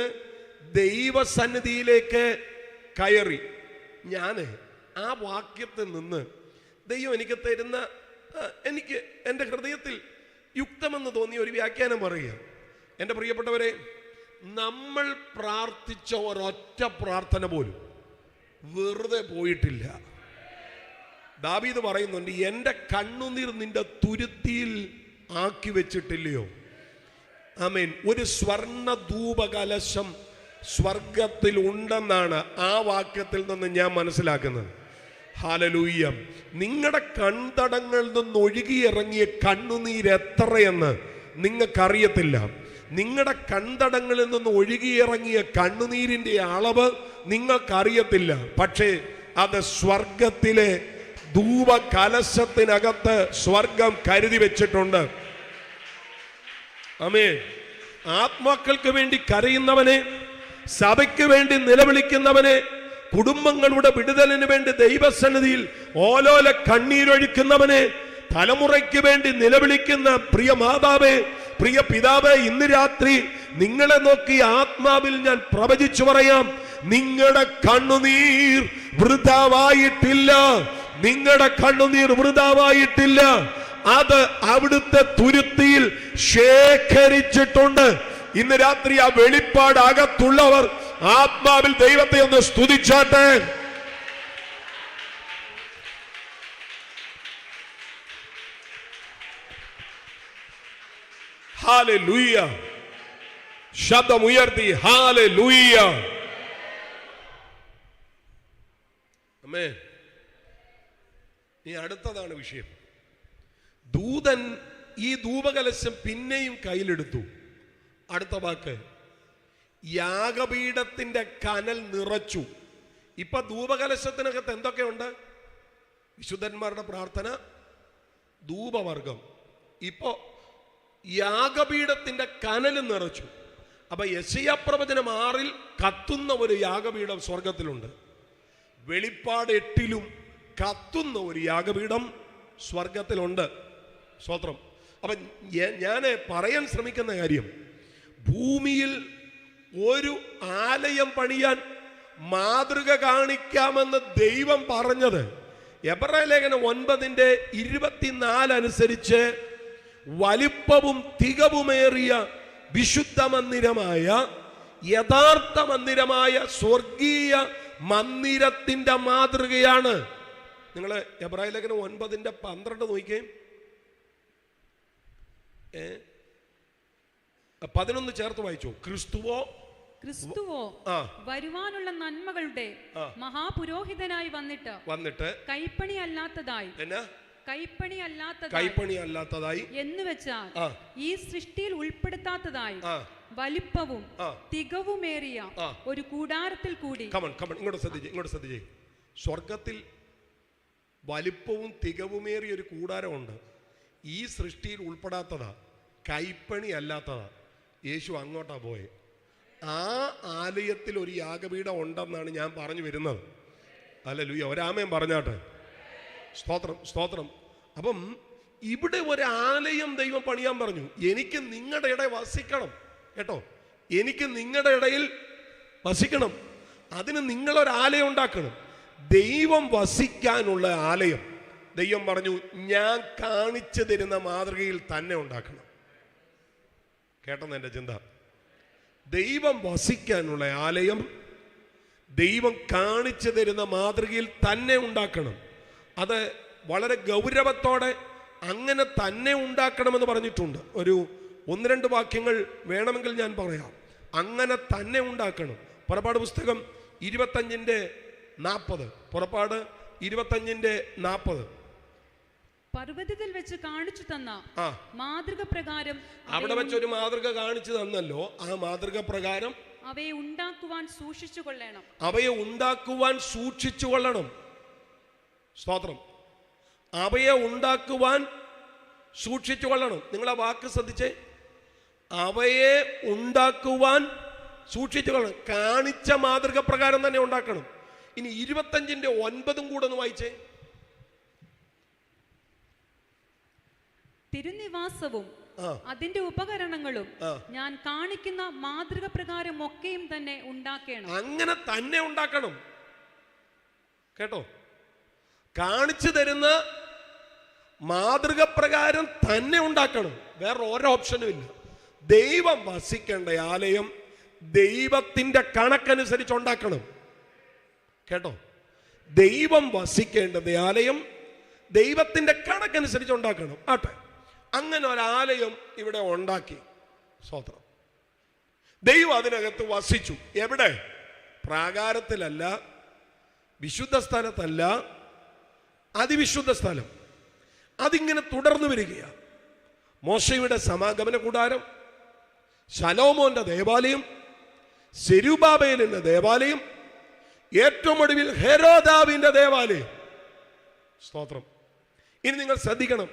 ദൈവസന്നിധിയിലേക്ക് കയറി. ഞാൻ ആ വാക്യത്തിൽ നിന്ന് ദൈവം എനിക്ക് തരുന്ന, എനിക്ക് എൻ്റെ ഹൃദയത്തിൽ യുക്തമെന്ന് തോന്നിയ ഒരു വ്യാഖ്യാനം പറയുക. എൻ്റെ പ്രിയപ്പെട്ടവരെ, നമ്മൾ പ്രാർത്ഥിച്ച ഒരൊറ്റ പ്രാർത്ഥന പോലും വെറുതെ പോയിട്ടില്ല. ദാവീദ് പറയുന്നുണ്ട്, എൻ്റെ കണ്ണുനീർ നിന്റെ തുരുത്തിയിൽ ആക്കി വെച്ചിട്ടില്ലയോ? ആമേൻ. ഒരു സ്വർണ്ണ ധൂപകലശം സ്വർഗത്തിൽ ഉണ്ടെന്നാണ് ആ വാക്യത്തിൽ നിന്ന് ഞാൻ മനസ്സിലാക്കുന്നത്. ഹല്ലേലൂയ. നിങ്ങളുടെ കൺതടങ്ങളിൽ നിന്ന് ഒഴുകിയിറങ്ങിയ കണ്ണുനീര് എത്രയെന്ന് നിങ്ങൾക്കറിയത്തില്ല. നിങ്ങളുടെ കൺതടങ്ങളിൽ നിന്ന് ഒഴുകിയിറങ്ങിയ കണ്ണുനീരിന്റെ അളവ് നിങ്ങൾക്കറിയത്തില്ല. പക്ഷേ അത് സ്വർഗത്തിലെ ധൂപകലശത്തിനകത്ത് സ്വർഗം കരുതി വെച്ചിട്ടുണ്ട്. ആമേൻ. ആത്മാക്കൾക്ക് വേണ്ടി കരയുന്നവനെ, സഭയ്ക്ക് വേണ്ടി നിലവിളിക്കുന്നവനെ, കുടുംബങ്ങളുടെ വിടുതലിന് വേണ്ടി ദൈവസന്നിധിയിൽ ഓലോല കണ്ണീരൊഴുക്കുന്നവനെ, തലമുറയ്ക്ക് വേണ്ടി നിലവിളിക്കുന്ന പ്രിയ മാതാവേ, പ്രിയ പിതാവേ, ഇന്ന് രാത്രി നിങ്ങളെ നോക്കി ആത്മാവിൽ ഞാൻ പ്രവചിച്ചു പറയാം, നിങ്ങളുടെ കണ്ണുനീർ വൃഥാവായിട്ടില്ല. നിങ്ങളുടെ കണ്ണുനീർ വൃഥാവായിട്ടില്ല. അത് അവിടുത്തെ തുരുത്തിയിൽ ശേഖരിച്ചിട്ടുണ്ട്. ഇന്ന് രാത്രി ആ വെളിപ്പാട് അകത്തുള്ളവർ ആത്മാവിൽ ദൈവത്തെ ഒന്ന് സ്തുതിച്ചാട്ടെ. ഹല്ലേലൂയ. ശബ്ദമുയർത്തി ഹല്ലേലൂയ. ആമേൻ. ഇനി അടുത്തതാണ് വിഷയം. ദൂതൻ ഈ ധൂപകലശം പിന്നെയും കയ്യിലെടുത്തു. അടുത്ത വാക്ക്, യാഗപീഠത്തിന്റെ കനൽ നിറച്ചു. ഇപ്പൊ ധൂപകലശത്തിനകത്ത് എന്തൊക്കെയുണ്ട്? വിശുദ്ധന്മാരുടെ പ്രാർത്ഥന, ധൂപവർഗം. ഇപ്പോ യാഗപീഠത്തിന്റെ കനൽ നിറച്ചു. അപ്പൊ യെശയ്യാ പ്രവചനം 6 കത്തുന്ന ഒരു യാഗപീഠം സ്വർഗത്തിലുണ്ട്. വെളിപ്പാട് 8 കത്തുന്ന ഒരു യാഗപീഠം സ്വർഗത്തിലുണ്ട്. സ്തോത്രം. അപ്പൊ ഞാൻ പറയാൻ ശ്രമിക്കുന്ന കാര്യം, ഭൂമിയിൽ ഒരു ആലയം പണിയാൻ മാതൃക കാണിക്കാമെന്ന് ദൈവം പറഞ്ഞത് എബ്രായ ലേഖനം 9:24 അനുസരിച്ച് വലിപ്പവും തികവുമേറിയ വിശുദ്ധ മന്ദിരമായ, യഥാർത്ഥ മന്ദിരമായ സ്വർഗീയ മന്ദിരത്തിന്റെ മാതൃകയാണ്. നിങ്ങൾ എബ്രായ ലേഖനം 9:12 നോക്കിക്കേ. 11 ചേർത്ത് വായിച്ചു. ക്രിസ്തുവോ വരുവാനുള്ള നന്മകളുടെ മഹാപുരോഹിതനായി വന്നിട്ട് കൈപ്പണി അല്ലാത്തതായി എന്ന് വെച്ചാൽ ഈ സൃഷ്ടിയിൽ ഉൾപ്പെടുത്താത്തതായി വലിപ്പവും തികവുമേറിയ ഒരു കൂടാരത്തിൽ കൂടി. ഇങ്ങോട്ട് ശ്രദ്ധിച്ചേ. സ്വർഗത്തിൽ വലിപ്പവും തികവുമേറിയ ഒരു കൂടാരമുണ്ട്. ഈ സൃഷ്ടിയിൽ ഉൾപ്പെടാത്തതാ, കൈപ്പണി അല്ലാത്തതാ. യേശു അങ്ങോട്ടാ പോയെ. ആ ആലയത്തിൽ ഒരു യാഗപീഠം ഉണ്ടെന്നാണ് ഞാൻ പറഞ്ഞു വരുന്നത്. ഹല്ലേലൂയ, ഒരാമേൻ പറഞ്ഞാട്ടെ. സ്തോത്രം, സ്തോത്രം. അപ്പം ഇവിടെ ഒരു ആലയം ദൈവം പണിയാൻ പറഞ്ഞു. എനിക്ക് നിങ്ങളുടെ ഇടയിൽ വസിക്കണം കേട്ടോ, എനിക്ക് നിങ്ങളുടെ ഇടയിൽ വസിക്കണം. അതിന് നിങ്ങളൊരാലയം ഉണ്ടാക്കണം. ദൈവം വസിക്കാനുള്ള ആലയം ദൈവം പറഞ്ഞു ഞാൻ കാണിച്ചു തരുന്ന മാതൃകയിൽ തന്നെ ഉണ്ടാക്കണം. കേട്ടെന്ന് എൻ്റെ ചിന്ത. ദൈവം വസിക്കാനുള്ള ആലയം ദൈവം കാണിച്ചു തരുന്ന മാതൃകയിൽ തന്നെ ഉണ്ടാക്കണം. അത് വളരെ ഗൗരവത്തോടെ അങ്ങനെ തന്നെ ഉണ്ടാക്കണമെന്ന് പറഞ്ഞിട്ടുണ്ട്. ഒരു 1-2 വാക്യങ്ങൾ വേണമെങ്കിൽ ഞാൻ പറയാം. അങ്ങനെ തന്നെ ഉണ്ടാക്കണം. പുറപ്പാട് പുസ്തകം 25:40. പുറപ്പാട് 25:40. പർവ്വതത്തിൽ വെച്ച് കാണിച്ചു തന്ന മാതൃക പ്രകാരം, അവിടെ വെച്ചൊരു മാതൃക കാണിച്ചു തന്നല്ലോ, ആ മാതൃക പ്രകാരം അവയെ ഉണ്ടാക്കുവാൻ സൂക്ഷിച്ചു കൊള്ളണം. സ്തോത്രം. അവയെ ഉണ്ടാക്കുവാൻ സൂക്ഷിച്ചു കൊള്ളണം. നിങ്ങൾ ആ വാക്ക് ശ്രദ്ധിച്ചേ. അവയെ ഉണ്ടാക്കുവാൻ സൂക്ഷിച്ചു കൊള്ളണം. കാണിച്ച മാതൃക പ്രകാരം തന്നെ ഉണ്ടാക്കണം. ഇനി 25:9 കൂടെ ഒന്ന് വായിച്ചേ. തിരുനിവാസവും അതിന്റെ ഉപകരണങ്ങളും ഞാൻ കാണിക്കുന്ന മാതൃക പ്രകാരം ഒക്കെയും തന്നെ ഉണ്ടാക്കണം. അങ്ങനെ തന്നെ ഉണ്ടാക്കണം കേട്ടോ. കാണിച്ചു തരുന്ന മാതൃക പ്രകാരം തന്നെ ഉണ്ടാക്കണം. വേറെ ഓരോ ഓപ്ഷനും ഇല്ല. ദൈവം വസിക്കേണ്ട ആലയം ദൈവത്തിന്റെ കണക്കനുസരിച്ച് ഉണ്ടാക്കണം കേട്ടോ. ദൈവം വസിക്കേണ്ടത് ആലയം ദൈവത്തിന്റെ കണക്കനുസരിച്ച് ഉണ്ടാക്കണം. ആട്ടെ, അങ്ങനെ ഒരാലയം ഇവിടെ ഉണ്ടാക്കി. സ്തോത്രം. ദൈവം അതിനകത്ത് വസിച്ചു. എവിടെ? പ്രാകാരത്തിലല്ല, വിശുദ്ധ സ്ഥലത്തല്ല, അതിവിശുദ്ധ സ്ഥലം. അതിങ്ങനെ തുടർന്നു വരികയാണ്. മോശയുടെ സമാഗമന കൂടാരം, ശലോമോന്റെ ദേവാലയം, സെരുബാബേലിന്റെ ദേവാലയം, ഏറ്റവും ഒടുവിൽ ഹെരോദാവിന്റെ ദേവാലയം. സ്തോത്രം. ഇനി നിങ്ങൾ ശ്രദ്ധിക്കണം,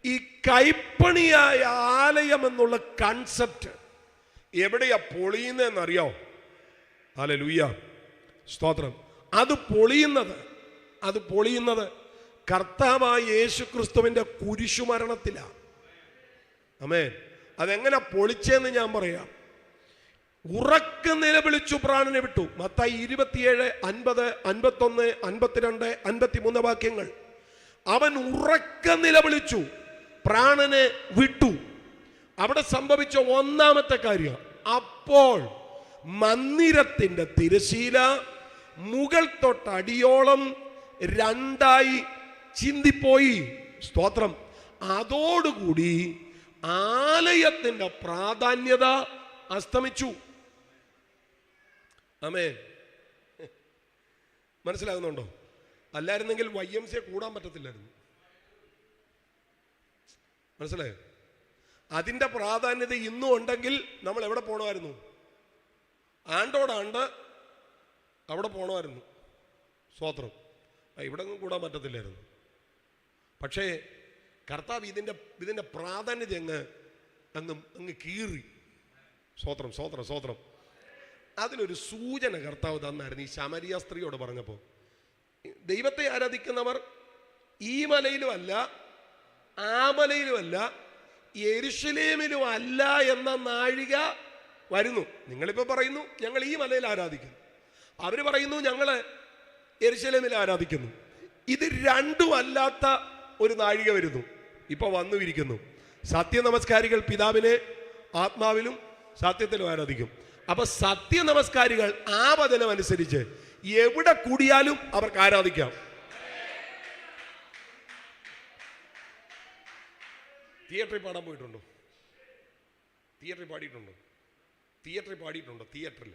ഈ കൈപ്പണിയായ ആലയം എന്നുള്ള കൺസെപ്റ്റ് എവിടെയാ പൊളിയുന്നതെന്നറിയോ? ഹല്ലേലൂയ, സ്തോത്രം. അത് പൊളിയുന്നത് കർത്താവായ യേശു ക്രിസ്തുവിന്റെ കുരിശുമരണത്തിലാണ്. ആമേൻ. അതെങ്ങനെ പൊളിച്ചെന്ന് ഞാൻ പറയാം. ഉറക്ക നിലവിളിച്ചു പ്രാണനെ വിട്ടു. മത്തായി 27, 50, 51, 52, 53 വാക്യങ്ങൾ. അവൻ ഉറക്ക നിലവിളിച്ചു, പ്രാണനെ വിട്ടു. അവിടെ സംഭവിച്ച ഒന്നാമത്തെ കാര്യം, അപ്പോൾ മന്ദിരത്തിന്റെ തിരശീല മുകൾ തൊട്ടടിയോളം 2 ചിന്തിപ്പോയി. സ്തോത്രം. അതോടുകൂടി ആലയത്തിന്റെ പ്രാധാന്യത അസ്തമിച്ചു. ആമേൻ. മനസ്സിലാകുന്നുണ്ടോ? അല്ലായിരുന്നെങ്കിൽ YMCA കൂടാൻ പറ്റത്തില്ലായിരുന്നു. മനസ്സിലായോ? അതിന്റെ പ്രാധാന്യത ഇന്നും ഉണ്ടെങ്കിൽ നമ്മൾ എവിടെ പോകണമായിരുന്നു? ആണ്ടോടാണ്ട് അവിടെ പോകണമായിരുന്നു. സ്തോത്രം. ഇവിടെ ഒന്നും കൂടാൻ പറ്റത്തില്ലായിരുന്നു. പക്ഷേ കർത്താവ് ഇതിൻ്റെ പ്രാധാന്യത അങ്ങ് കീറി. സ്തോത്രം സ്തോത്രം സ്തോത്രം. അതിനൊരു സൂചന കർത്താവ് തന്നായിരുന്നു ഈ ശമരിയ സ്ത്രീയോട് പറഞ്ഞപ്പോൾ. ദൈവത്തെ ആരാധിക്കുന്നവർ ഈ മലയിലുമല്ല, ആ മലയിലുമല്ല, യെരുശലേമിലും അല്ല എന്ന നാഴിക വരുന്നു. നിങ്ങളിപ്പോൾ പറയുന്നു ഞങ്ങൾ ഈ മലയിൽ ആരാധിക്കുന്നു, അവർ പറയുന്നു ഞങ്ങൾ യെരുശലേമിൽ ആരാധിക്കുന്നു. ഇത് രണ്ടും അല്ലാത്ത ഒരു നാഴിക വരുന്നു, ഇപ്പൊ വന്നുവിരിക്കുന്നു. സത്യനമസ്കാരികൾ പിതാവിനെ ആത്മാവിലും സത്യത്തിലും ആരാധിക്കും. അപ്പൊ സത്യനമസ്കാരികൾ ആ വചനം അനുസരിച്ച് എവിടെ കൂടിയാലും അവർക്ക് ആരാധിക്കാം. തിയേറ്ററിൽ പാടാൻ പോയിട്ടുണ്ടോ? തിയേറ്ററിൽ പാടിയിട്ടുണ്ടോ? തിയേറ്ററിൽ പാടിയിട്ടുണ്ടോ? തിയേറ്ററിൽ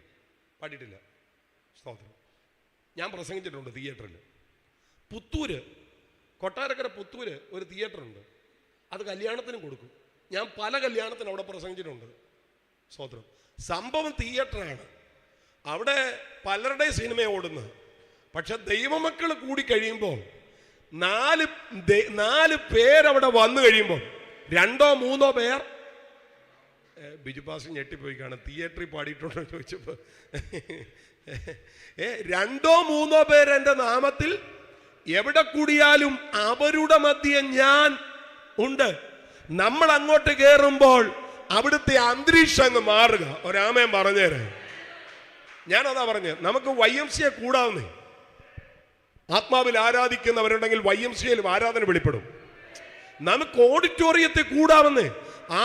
പാടിയിട്ടില്ല. സ്തോത്രം. ഞാൻ പ്രസംഗിച്ചിട്ടുണ്ട് തിയേറ്ററിൽ. പുത്തൂര്, കൊട്ടാരക്കര പുത്തൂര് ഒരു തിയേറ്ററുണ്ട്. അത് കല്യാണത്തിനും കൊടുക്കും. ഞാൻ പല കല്യാണത്തിനും അവിടെ പ്രസംഗിച്ചിട്ടുണ്ട്. സ്തോത്രം. സംഭവം തിയേറ്ററാണ്. അവിടെ പലരുടെ സിനിമ ഓടുന്നത്. പക്ഷെ ദൈവമക്കൾ കൂടി കഴിയുമ്പോൾ നാല് പേരവിടെ വന്നു കഴിയുമ്പോൾ 2 or 3 പേർ, ബിജു പാസ് ഞെട്ടിപ്പോയി കാണാം തിയേറ്ററിൽ പാടിയിട്ടുണ്ടോ ചോദിച്ചപ്പോൾ. 2 or 3 പേർ എൻ്റെ നാമത്തിൽ എവിടെ കൂടിയാലും അവരുടെ മധ്യേ ഞാൻ ഉണ്ട്. നമ്മൾ അങ്ങോട്ട് കയറുമ്പോൾ അവിടുത്തെ അന്തരീക്ഷം അങ്ങ് മാറുക. ഒരാമയം പറഞ്ഞേരെ. ഞാനതാ പറഞ്ഞത്. നമുക്ക് YMCA കൂടാവുന്നേ. ആത്മാവിൽ ആരാധിക്കുന്നവരുണ്ടെങ്കിൽ YMCAയിലും ആരാധന വെളിപ്പെടും. നമുക്ക് ഓഡിറ്റോറിയത്തിൽ കൂടാവുന്നേ.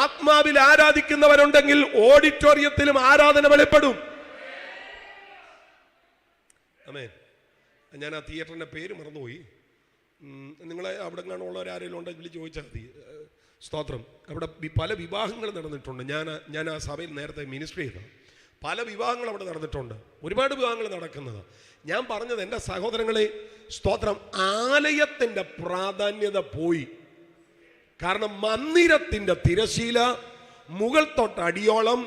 ആത്മാവിൽ ആരാധിക്കുന്നവരുണ്ടെങ്കിൽ ഓഡിറ്റോറിയത്തിലും ആരാധന വെളിപ്പെടും. ആമേൻ. ഞാൻ ആ തിയേറ്ററിന്റെ പേര് മറന്നുപോയി. നിങ്ങളെ അവിടെ കാണുള്ളവരാരെങ്കിലും ഉണ്ടെങ്കിൽ ചോദിച്ചാൽ മതി. സ്തോത്രം. അവിടെ പല വിവാഹങ്ങൾ നടന്നിട്ടുണ്ട്. ഞാൻ ആ സഭയിൽ നേരത്തെ മിനിസ്ട്രി ചെയ്ത പല വിവാഹങ്ങൾ അവിടെ നടന്നിട്ടുണ്ട്. ഒരുപാട് വിവാഹങ്ങൾ നടക്കുന്നത്. ഞാൻ പറഞ്ഞത് എൻ്റെ സഹോദരങ്ങളെ, സ്തോത്രം, ആലയത്തിൻ്റെ പ്രാധാന്യത പോയി. കാരണം മന്ദിരത്തിൻ്റെ തിരശീല മുകൾ തൊട്ട് അടിയോളം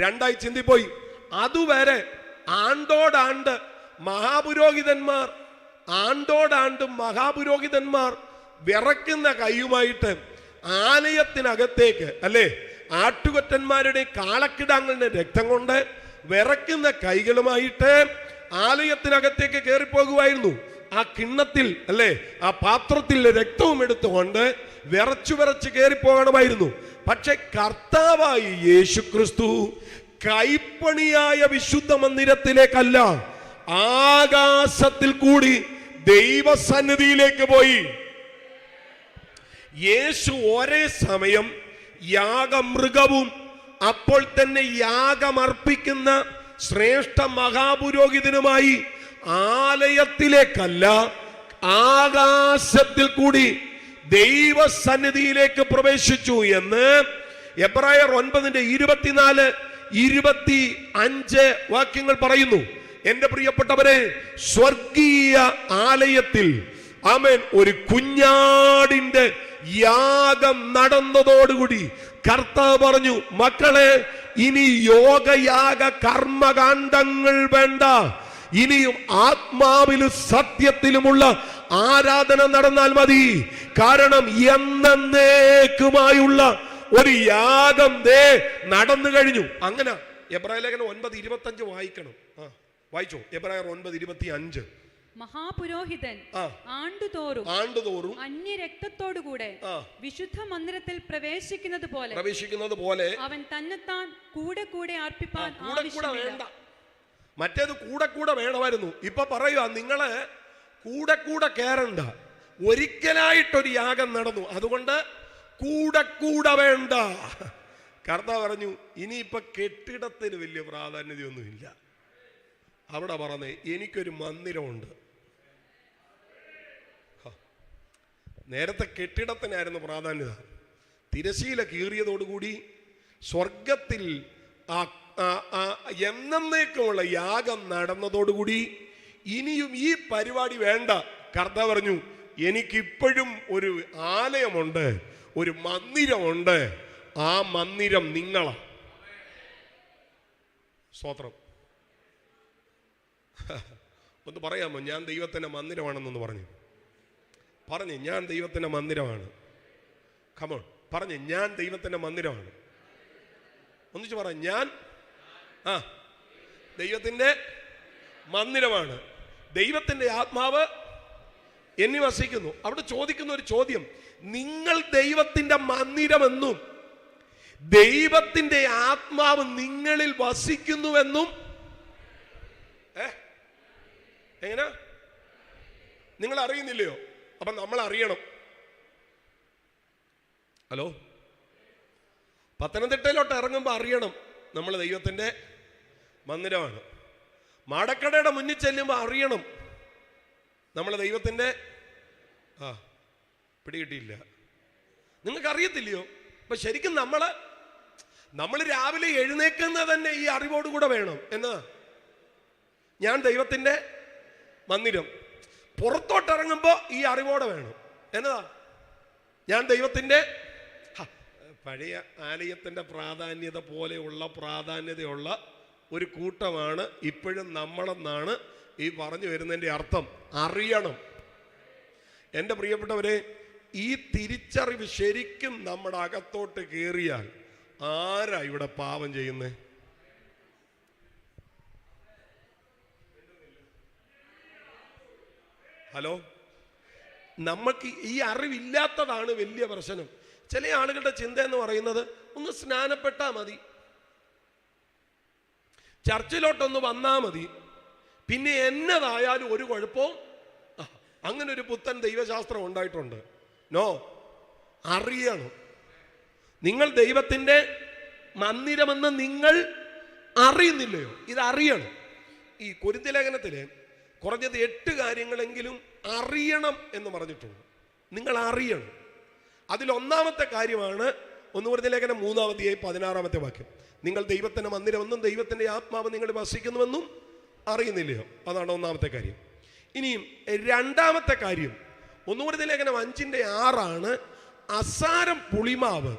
രണ്ടായി ചിന്തിപ്പോയി. അതുവരെ ആണ്ടോടാണ്ട് മഹാപുരോഹിതന്മാർ വിറക്കുന്ന കൈയുമായിട്ട് ആലയത്തിനകത്തേക്ക്, അല്ലേ, ആട്ടുകൊറ്റന്മാരുടെ കാളക്കിടാങ്ങളുടെ രക്തം കൊണ്ട് വിറക്കുന്ന കൈകളുമായിട്ട് ആലയത്തിനകത്തേക്ക് കയറിപ്പോകുമായിരുന്നു. ആ കിണ്ണത്തിൽ, അല്ലേ, ആ പാത്രത്തിൽ രക്തവും എടുത്തുകൊണ്ട് വിറച്ചു കയറിപ്പോകണമായിരുന്നു. പക്ഷെ കർത്താവായ യേശുക്രിസ്തു കൈപ്പണിയായ വിശുദ്ധ മന്ദിരത്തിലേക്കല്ല, ആകാശത്തിൽ കൂടി ദൈവസന്നിധിയിലേക്ക് പോയി. യേശു ഒരേ സമയം യാഗമൃഗവും അപ്പോൾ തന്നെ യാഗമർപ്പിക്കുന്ന ശ്രേഷ്ഠ മഹാപുരോഹിതനുമായി ആലയത്തിലേക്കല്ല, ആകാശത്തിൽ കൂടി ദൈവസന്നിധിയിലേക്ക് പ്രവേശിച്ചു എന്ന് എബ്രായർ 9:24-25 വാക്യങ്ങൾ പറയുന്നു. എന്റെ പ്രിയപ്പെട്ടവരെ, സ്വർഗീയ ആലയത്തിൽ ആമേൻ ഒരു കുഞ്ഞാടിന്റെ യാഗം നടന്നതോടുകൂടി കർത്താവ് പറഞ്ഞു, മക്കളെ, ഇനി യോഗയാഗ കർമ്മകാണ്ഡങ്ങൾ വേണ്ട, ഇനിയും ആത്മാവിലും സത്യത്തിലുമുള്ള ആരാധന നടന്നാൽ മതി. കാരണം എന്നേക്കുമായുള്ള ഒരു യാഗം നടന്നു കഴിഞ്ഞു. അങ്ങനെ എബ്രായ ലേഖനം 9:25 വായിക്കണം. വായിച്ചോ. എബ്രായർ 9:25. മഹാപുരോഹിതൻ ആണ്ടുതോറും അന്യരക്തത്തോടുകൂടെ വിശുദ്ധ മന്ദിരത്തിൽ പ്രവേശിക്കുന്നത് പോലെ അവൻ തന്നെത്താൻ കൂടെ അർപ്പിപ്പാൻ ആവശ്യമില്ല. മറ്റേത് കൂടെ വേണമായിരുന്നു. ഇപ്പൊ പറയുക, നിങ്ങള് കൂടെ കയറണ്ട, ഒരിക്കലായിട്ടൊരു യാഗം നടന്നു, അതുകൊണ്ട് കൂടെ വേണ്ട. കർത്താവ് പറഞ്ഞു, ഇനിയിപ്പൊ കെട്ടിടത്തിന് വലിയ പ്രാധാന്യതയൊന്നുമില്ല. അവിടെ പറഞ്ഞേ, എനിക്കൊരു മന്ദിരമുണ്ട്. നേരത്തെ കെട്ടിടത്തിനായിരുന്നു പ്രാധാന്യത. തിരശീല കീറിയതോടുകൂടി സ്വർഗത്തിൽ എന്നേക്കുമുള്ള യാഗം നടന്നതോടുകൂടി ഇനിയും ഈ പരിപാടി വേണ്ട. കർത്താവ് പറഞ്ഞു, എനിക്കിപ്പോഴും ഒരു ആലയമുണ്ട്, ഒരു മന്ദിരമുണ്ട്. ആ മന്ദിരം നിങ്ങളാ. സ്തോത്രം. ഒന്ന് പറയാമോ? ഞാൻ ദൈവത്തിൻ്റെ മന്ദിരമാണെന്നൊന്ന് പറഞ്ഞു ഞാൻ ദൈവത്തിൻ്റെ മന്ദിരമാണ്. കമോൺ, പറഞ്ഞു ഞാൻ ദൈവത്തിൻ്റെ മന്ദിരമാണ്. ഒന്നിച്ച് പറ, ഞാൻ ദൈവത്തിൻ്റെ മന്ദിരമാണ്. ദൈവത്തിൻ്റെ ആത്മാവ് എന്നിൽ വസിക്കുന്നു. അവിടെ ചോദിക്കുന്ന ഒരു ചോദ്യം, നിങ്ങൾ ദൈവത്തിൻ്റെ മന്ദിരമെന്നും ദൈവത്തിൻ്റെ ആത്മാവ് നിങ്ങളിൽ വസിക്കുന്നുവെന്നും എങ്ങനെ നിങ്ങൾ അറിയുന്നില്ലയോ? അപ്പൊ നമ്മൾ അറിയണം. ഹലോ, പത്തനംതിട്ടയിലോട്ട് ഇറങ്ങുമ്പോൾ അറിയണം നമ്മൾ ദൈവത്തിൻ്റെ മന്ദിരമാണ്. മാടക്കടയുടെ മുന്നിൽ ചെല്ലുമ്പോൾ അറിയണം നമ്മൾ ദൈവത്തിൻ്റെ പിടികിട്ടിയില്ല. നിങ്ങൾക്ക് അറിയത്തില്ലയോ? അപ്പൊ ശരിക്കും നമ്മൾ രാവിലെ എഴുന്നേക്കുന്നത് തന്നെ ഈ അറിവോടുകൂടെ വേണം. എന്നാ ഞാൻ ദൈവത്തിൻ്റെ മന്ദിരം. പുറത്തോട്ടിറങ്ങുമ്പോൾ ഈ അറിവോടെ വേണം. എന്നതാ ഞാൻ ദൈവത്തിൻ്റെ പഴയ ആലയത്തിൻ്റെ പ്രാധാന്യത പോലെയുള്ള പ്രാധാന്യതയുള്ള ഒരു കൂട്ടമാണ് ഇപ്പോഴും നമ്മളെന്നാണ് ഈ പറഞ്ഞു വരുന്നതിൻ്റെ അർത്ഥം. അറിയണം. എൻ്റെ പ്രിയപ്പെട്ടവരെ, ഈ തിരിച്ചറിവ് ശരിക്കും നമ്മുടെ അകത്തോട്ട് കയറിയാൽ ആരാ ഇവിടെ പാപം ചെയ്യുന്നേ? ഹലോ, നമുക്ക് ഈ അറിവില്ലാത്തതാണ് വലിയ പ്രശ്നം. ചില ആളുകളുടെ ചിന്ത എന്ന് പറയുന്നത് ഒന്ന് സ്നാനപ്പെട്ടാ മതി, ചർച്ചിലോട്ടൊന്ന് വന്നാ മതി, പിന്നെ എന്നതായാലും ഒരു കുഴപ്പവും. അങ്ങനെ ഒരു പുത്തൻ ദൈവശാസ്ത്രം ഉണ്ടായിട്ടുണ്ട്. നോ, അറിയണം. നിങ്ങൾ ദൈവത്തിൻ്റെ മന്ദിരമെന്ന് നിങ്ങൾ അറിയുന്നില്ലയോ? ഇതറിയണം. ഈ കൊരിന്ത്യ ലേഖനത്തില് കുറഞ്ഞത് 8 കാര്യങ്ങളെങ്കിലും അറിയണം എന്ന് പറഞ്ഞിട്ടുണ്ട്. നിങ്ങൾ അറിയണം. അതിലൊന്നാമത്തെ കാര്യമാണ് 1 കൊരിന്ത്യ ലേഖനം 3-ാം അധ്യായം 16-ാമത്തെ വാക്യം. നിങ്ങൾ ദൈവത്തിൻ്റെ മന്ദിരമെന്നും ദൈവത്തിൻ്റെ ആത്മാവ് നിങ്ങൾ വസിക്കുന്നുവെന്നും അറിയുന്നില്ലയോ? അതാണ് ഒന്നാമത്തെ കാര്യം. ഇനിയും രണ്ടാമത്തെ കാര്യം 1 കൊരിന്ത്യ ലേഖനം 5:6 അസാരം പുളിമാവ്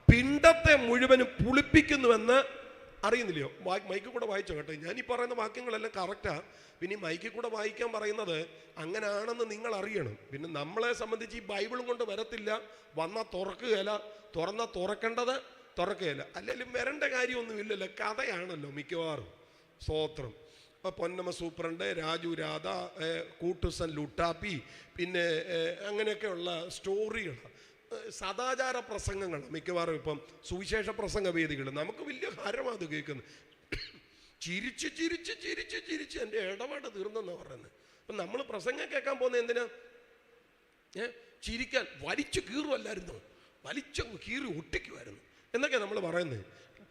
പിണ്ടത്തെ മുഴുവനും പുളിപ്പിക്കുന്നുവെന്ന് അറിയുന്നില്ലയോ? മൈക്കിൽ കൂടെ വായിച്ചോ കേട്ടോ. ഞാൻ ഈ പറയുന്ന വാക്യങ്ങളെല്ലാം കറക്റ്റാ. പിന്നെ ഈ മൈക്കിൽ കൂടെ വായിക്കാൻ പറയുന്നത് അങ്ങനെയാണെന്ന് നിങ്ങൾ അറിയണം. പിന്നെ നമ്മളെ സംബന്ധിച്ച് ഈ ബൈബിളും കൊണ്ട് വരത്തില്ല. വന്നാൽ തുറക്കുകയില്ല, തുറന്നാൽ തുറക്കുകയില്ല. അല്ലെങ്കിലും വരേണ്ട കാര്യമൊന്നുമില്ലല്ലോ, കഥയാണല്ലോ മിക്കവാറും. സ്തോത്രം. പൊന്നമ്മ സൂപ്രണ്ട്, രാജു രാധ, കൂട്ടുസൻ ലുട്ടാപ്പി, പിന്നെ അങ്ങനെയൊക്കെയുള്ള സ്റ്റോറികൾ, സദാചാര പ്രസംഗങ്ങൾ മിക്കവാറും. ഇപ്പം സുവിശേഷ പ്രസംഗ വേദികൾ നമുക്ക് വലിയ ഹരമാണ് അത് കേൾക്കുന്നത്. ചിരിച്ച് ചിരിച്ച് ചിരിച്ച് ചിരിച്ച് എൻ്റെ ഇടപാട് തീർന്നെന്നാണ് പറയുന്നത്. അപ്പം നമ്മൾ പ്രസംഗം കേൾക്കാൻ പോകുന്നത് എന്തിനാ? ചിരിക്കാൻ. വലിച്ചു കീറുമല്ലായിരുന്നു, വലിച്ചു കീറി ഒട്ടിക്കുമായിരുന്നു എന്നൊക്കെ നമ്മൾ പറയുന്നത്.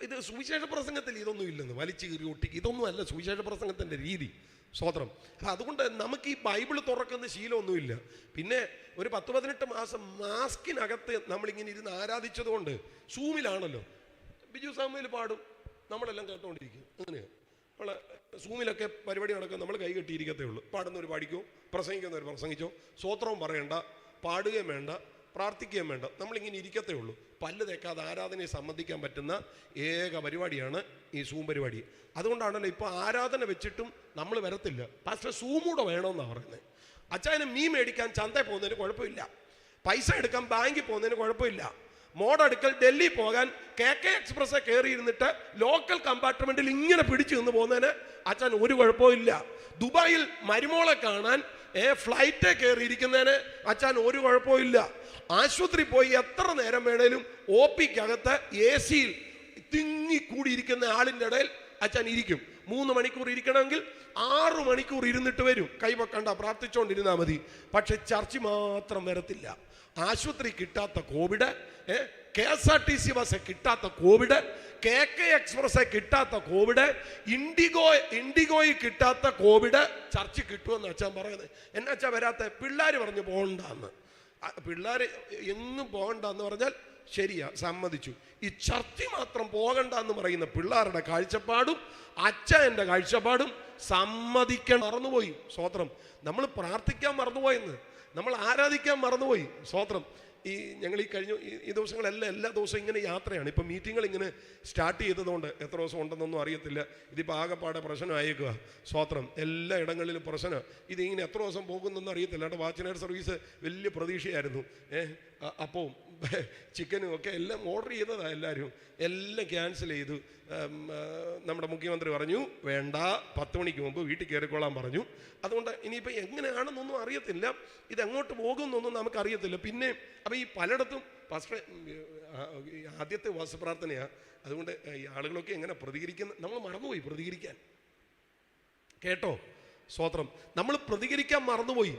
ഇത് സുവിശേഷ പ്രസംഗത്തിൽ ഇതൊന്നും ഇല്ലെന്ന്, വലിച്ചു കീറി ഒട്ടിക്ക്, ഇതൊന്നും അല്ല സുവിശേഷ പ്രസംഗത്തിൻ്റെ രീതി. സ്തോത്രം. അതുകൊണ്ട് നമുക്ക് ഈ ബൈബിൾ തുറക്കുന്ന ശീലമൊന്നുമില്ല. പിന്നെ ഒരു 10-18 മാസം മാസ്കിനകത്ത് നമ്മളിങ്ങനെ ഇരുന്ന് ആരാധിച്ചത് കൊണ്ട് സൂമിലാണല്ലോ. ബിജു സാമുവേൽ പാടും, നമ്മളെല്ലാം കേട്ടോണ്ടിരിക്കും. അങ്ങനെയാണ് നമ്മൾ സൂമിലൊക്കെ പരിപാടി നടക്കും, നമ്മൾ കൈ കെട്ടിയിരിക്കത്തേ ഉള്ളൂ. പാടുന്നവർ പാടിക്കോ, പ്രസംഗിക്കുന്നവർ പ്രസംഗിച്ചോ, സ്തോത്രവും പറയണ്ട, പാടുകയും വേണ്ട, പ്രാർത്ഥിക്കുകയും വേണ്ട, നമ്മളിങ്ങനെ ഇരിക്കത്തേ ഉള്ളൂ. പല്ല് തേക്കാതെ ആരാധനയെ സംബന്ധിക്കാൻ പറ്റുന്ന ഏക പരിപാടിയാണ് ഈ സൂം പരിപാടി. അതുകൊണ്ടാണല്ലോ ഇപ്പോൾ ആരാധന വെച്ചിട്ടും നമ്മൾ വരത്തില്ല. പാസ്റ്റർ സൂമൂടെ വേണമെന്നാണ് പറയുന്നത്. അച്ചായന് മീൻ മേടിക്കാൻ ചന്തയിൽ പോകുന്നതിന് കുഴപ്പമില്ല, പൈസ എടുക്കാൻ ബാങ്കിൽ പോകുന്നതിന് കുഴപ്പമില്ല, മോഡെടുക്കൽ ഡൽഹി പോകാൻ KK എക്സ്പ്രസ് കയറി ഇരുന്നിട്ട് ലോക്കൽ കമ്പാർട്ട്മെന്റിൽ ഇങ്ങനെ പിടിച്ചു നിന്ന് പോകുന്നതിന് അച്ഛൻ ഒരു കുഴപ്പവും ഇല്ല. ദുബായിൽ മരുമോളെ കാണാൻ ഫ്ലൈറ്റ് കയറിയിരിക്കുന്നതിന് അച്ഛൻ ഒരു കുഴപ്പവും ഇല്ല. ആശുപത്രി പോയി എത്ര നേരം വേണേലും OP-ക്കകത്ത് AC-യിൽ തിങ്ങിക്കൂടിയിരിക്കുന്ന ആളിൻ്റെ ഇടയിൽ അച്ഛൻ ഇരിക്കും. 3 മണിക്കൂർ ഇരിക്കണമെങ്കിൽ 6 മണിക്കൂർ ഇരുന്നിട്ട് വരും. കൈവക്കണ്ട, പ്രാർത്ഥിച്ചുകൊണ്ടിരുന്നാൽ മതി. പക്ഷെ ചർച്ച് മാത്രം വരത്തില്ല. ആശുപത്രി കിട്ടാത്ത കോവിഡ്, KSRTC ബസ് കിട്ടാത്ത കോവിഡ്, KK എക്സ്പ്രസ് കിട്ടാത്ത കോവിഡ്, ഇൻഡിഗോയിൽ കിട്ടാത്ത കോവിഡ് ചർച്ച് കിട്ടുമെന്ന് അച്ഛൻ പറയുന്നത്. എന്നാ അച്ഛാ വരാത്ത? പിള്ളേർ പറഞ്ഞു പോകണ്ടെന്ന്. പിള്ളേർ എങ്ങും പോകണ്ടെന്ന് പറഞ്ഞാൽ ശരിയാ, സമ്മതിച്ചു. ഈ ചർച്ച മാത്രം പോകണ്ടെന്ന് പറയുന്ന പിള്ളേരുടെ കാഴ്ചപ്പാടും അച്ഛൻ്റെ കാഴ്ചപ്പാടും സമ്മതിക്കാൻ മറന്നുപോയി. സ്തോത്രം. നമ്മൾ പ്രാർത്ഥിക്കാൻ മറന്നുപോയെന്ന്, നമ്മൾ ആരാധിക്കാൻ മറന്നുപോയി. സ്തോത്രം. ഞങ്ങൾ ഈ കഴിഞ്ഞ ഈ ദിവസങ്ങളെല്ലാം എല്ലാ ദിവസവും ഇങ്ങനെ യാത്രയാണ്. ഇപ്പം മീറ്റിങ്ങൾ ഇങ്ങനെ സ്റ്റാർട്ട് ചെയ്തതുകൊണ്ട് എത്ര ദിവസം ഉണ്ടെന്നൊന്നും അറിയത്തില്ല. ഇതിപ്പോൾ ആകെപ്പാടെ പ്രശ്നമായേക്കുക. സ്വോത്രം, എല്ലാ ഇടങ്ങളിലും പ്രശ്നം. ഇതിങ്ങനെ എത്ര ദിവസം പോകുന്നൊന്നും അറിയത്തില്ല. അവിടെ വാച്ചിനർ സർവീസ് വലിയ പ്രതീക്ഷയായിരുന്നു. അപ്പവും ചിക്കനും ഒക്കെ എല്ലാം ഓർഡർ ചെയ്തതാണ്. എല്ലാവരും എല്ലാം ക്യാൻസൽ ചെയ്തു. നമ്മുടെ മുഖ്യമന്ത്രി പറഞ്ഞു വേണ്ട, 10 മണിക്ക് മുമ്പ് വീട്ടിൽ കയറിക്കൊള്ളാൻ പറഞ്ഞു. അതുകൊണ്ട് ഇനിയിപ്പോൾ എങ്ങനെയാണെന്നൊന്നും അറിയത്തില്ല, ഇതെങ്ങോട്ട് പോകുമെന്നൊന്നും നമുക്കറിയത്തില്ല. പിന്നെ അപ്പോൾ ഈ പലയിടത്തും ആദ്യത്തെ ഉപവാസപ്രാർത്ഥനയാണ്. അതുകൊണ്ട് ഈ ആളുകളൊക്കെ എങ്ങനെ പ്രതികരിക്കുന്ന നമ്മൾ മറന്നുപോയി പ്രതികരിക്കാൻ. കേട്ടോ സ്തോത്രം, നമ്മൾ പ്രതികരിക്കാൻ മറന്നുപോയി.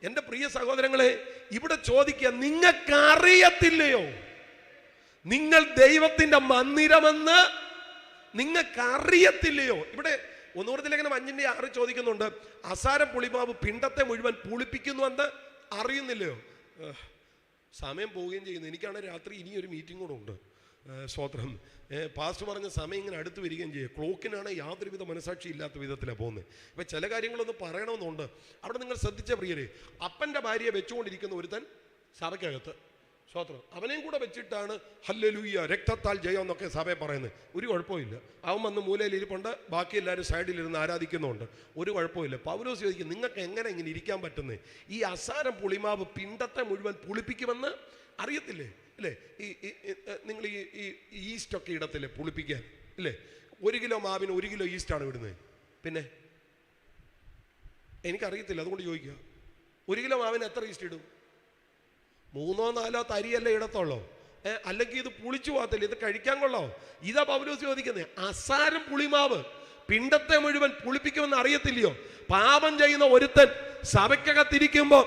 എൻ്റെ പ്രിയ സഹോദരങ്ങളെ, ഇവിടെ ചോദിക്കുക, നിങ്ങൾക്കറിയത്തില്ലയോ നിങ്ങൾ ദൈവത്തിൻ്റെ മന്ദിരമെന്ന്? നിങ്ങൾക്കറിയത്തില്ലയോ? ഇവിടെ 1 കൊരിന്ത്യർ 5:6 ചോദിക്കുന്നുണ്ട്, അസാരം പുളിമാവ് പിണ്ടത്തെ മുഴുവൻ പുളിപ്പിക്കുന്നുവെന്ന് അറിയുന്നില്ലയോ? സമയം പോവുകയും ചെയ്യുന്നു. എനിക്കാണ് രാത്രി ഇനിയൊരു മീറ്റിംഗ് കൂടെ ഉണ്ട്. സ്തോത്രം, പാസ്റ്റർ പറഞ്ഞ സമയം ഇങ്ങനെ അടുത്ത് വരികയും ചെയ്യും. ക്ലോക്കിനാണ് യാതൊരുവിധ മനസാക്ഷി ഇല്ലാത്ത വിധത്തിലാണ് പോകുന്നത്. ഇപ്പം ചില കാര്യങ്ങളൊന്നും പറയണമെന്നുണ്ട്. അവിടെ നിങ്ങൾ ശ്രദ്ധിച്ച പ്രിയരെ, അപ്പൻ്റെ ഭാര്യയെ വെച്ചുകൊണ്ടിരിക്കുന്ന ഒരുത്തൻ സഭയ്ക്കകത്ത്, സ്തോത്രം, അവനെയും കൂടെ വെച്ചിട്ടാണ് ഹല്ലേലൂയ രക്തത്താൽ ജയം എന്നൊക്കെ സഭയെ പറയുന്നത്. ഒരു കുഴപ്പമില്ല. അവൻ വന്ന് മൂലയിലിരിപ്പുണ്ട്, ബാക്കി എല്ലാവരും സൈഡിലിരുന്ന് ആരാധിക്കുന്നുണ്ട്. ഒരു കുഴപ്പമില്ല. പൗലോസ് ചോദിക്കും, നിങ്ങൾക്ക് എങ്ങനെ ഇങ്ങനെ ഇരിക്കാൻ പറ്റുന്നത്? ഈ അസാരം പുളിമാവ് പിണ്ടത്തെ മുഴുവൻ പുളിപ്പിക്കുമെന്ന് അറിയത്തില്ലേ? അല്ലേ? നിങ്ങൾ ഈ ഈസ്റ്റൊക്കെ ഇടത്തില്ലേ പുളിപ്പിക്കാൻ? ഇല്ലേ? 1 കിലോ മാവിന് 1 കിലോ ഈസ്റ്റാണ് ഇടുന്നത്. പിന്നെ എനിക്കറിയത്തില്ല, അതുകൊണ്ട് ചോദിക്കുക. 1 കിലോ മാവിന് എത്ര ഈസ്റ്റ് ഇടും? 3-4 തരിയല്ലേ ഇടത്തുള്ളൂ. അല്ലെങ്കിൽ ഇത് പുളിച്ചു പോകത്തില്ല, ഇത് കഴിക്കാൻ കൊള്ളോ? ഇതാ പൗലോസ് ചോദിക്കുന്നത്. അസാരം പുളിമാവ് പിണ്ടത്തെ മുഴുവൻ പുളിപ്പിക്കുമെന്ന് അറിയത്തില്ലയോ? പാപം ചെയ്യുന്ന ഒരുത്തൻ സഭയ്ക്കകത്തിരിക്കുമ്പോ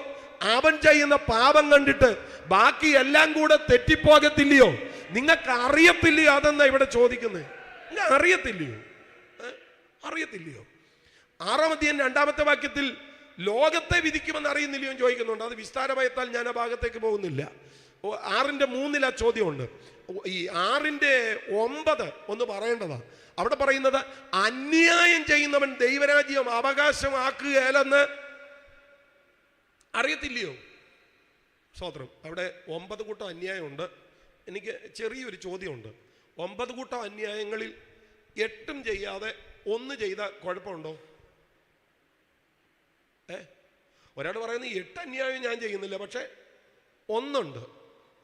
അവൻ ചെയ്യുന്ന പാപം കണ്ടിട്ട് ബാക്കി എല്ലാം കൂടെ തെറ്റിപ്പോകത്തില്ലയോ? നിങ്ങൾക്ക് അറിയത്തില്ലയോ അതെന്നാ ഇവിടെ ചോദിക്കുന്നത്. നിങ്ങൾ അറിയത്തില്ലയോ? അറിയത്തില്ലയോ? 6-ാം അധ്യായം 2-ാമത്തെ വാക്യത്തിൽ ലോകത്തെ വിധിക്കുമെന്ന് അറിയുന്നില്ലയോ എന്ന് ചോദിക്കുന്നുണ്ട്. അത് വിസ്താരഭയത്താൽ ഞാൻ ആ ഭാഗത്തേക്ക് പോകുന്നില്ല. 6:3 ചോദ്യമുണ്ട്. ഈ 6:9 ഒന്ന് പറയേണ്ടതാ. അവിടെ പറയുന്നത്, അന്യായം ചെയ്യുന്നവൻ ദൈവരാജ്യം അവകാശമാക്കുകയല്ലെന്ന് അറിയത്തില്ലയോ? സ്തോത്രം. അവിടെ 9 കൂട്ടം അന്യായമുണ്ട്. എനിക്ക് ചെറിയൊരു ചോദ്യമുണ്ട്. 9 കൂട്ടം അന്യായങ്ങളിൽ 8 ചെയ്യാതെ 1 ചെയ്താൽ കുഴപ്പമുണ്ടോ? ഒരാൾ പറയുന്നത് 8 അന്യായം ഞാൻ ചെയ്യുന്നില്ല, പക്ഷെ 1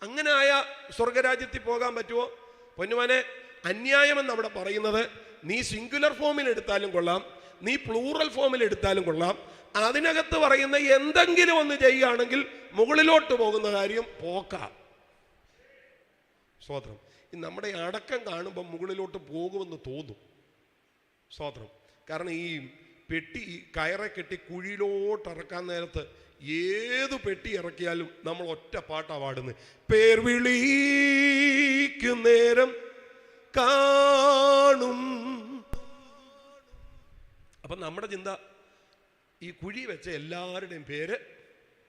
അങ്ങനെ ആയ സ്വർഗരാജ്യത്തിൽ പോകാൻ പറ്റുമോ? പൊന്നുമാനെ, അന്യായമെന്ന് അവിടെ പറയുന്നത് നീ സിംഗുലർ ഫോമിൽ എടുത്താലും കൊള്ളാം, നീ പ്ലൂറൽ ഫോമിൽ എടുത്താലും കൊള്ളാം. അതിനകത്ത് പറയുന്ന എന്തെങ്കിലും ഒന്ന് ചെയ്യുകയാണെങ്കിൽ മുകളിലോട്ട് പോകുന്ന കാര്യം പോക്കാം. സ്തോത്രം. നമ്മുടെ അടക്കം കാണുമ്പോൾ മുകളിലോട്ട് പോകുമെന്ന് തോന്നും. സ്തോത്രം. കാരണം ഈ പെട്ടി കയറെ കെട്ടി കുഴിയിലോട്ട് ഇറക്കാൻ നേരത്ത് ഏത് പെട്ടി ഇറക്കിയാലും നമ്മൾ ഒറ്റ പാട്ടാ പാടുന്നത്. പേർ വിളിക്കും നേരം കാണും. അപ്പം നമ്മുടെ ചിന്ത ഈ കുഴി വെച്ച എല്ലാവരുടെയും പേര്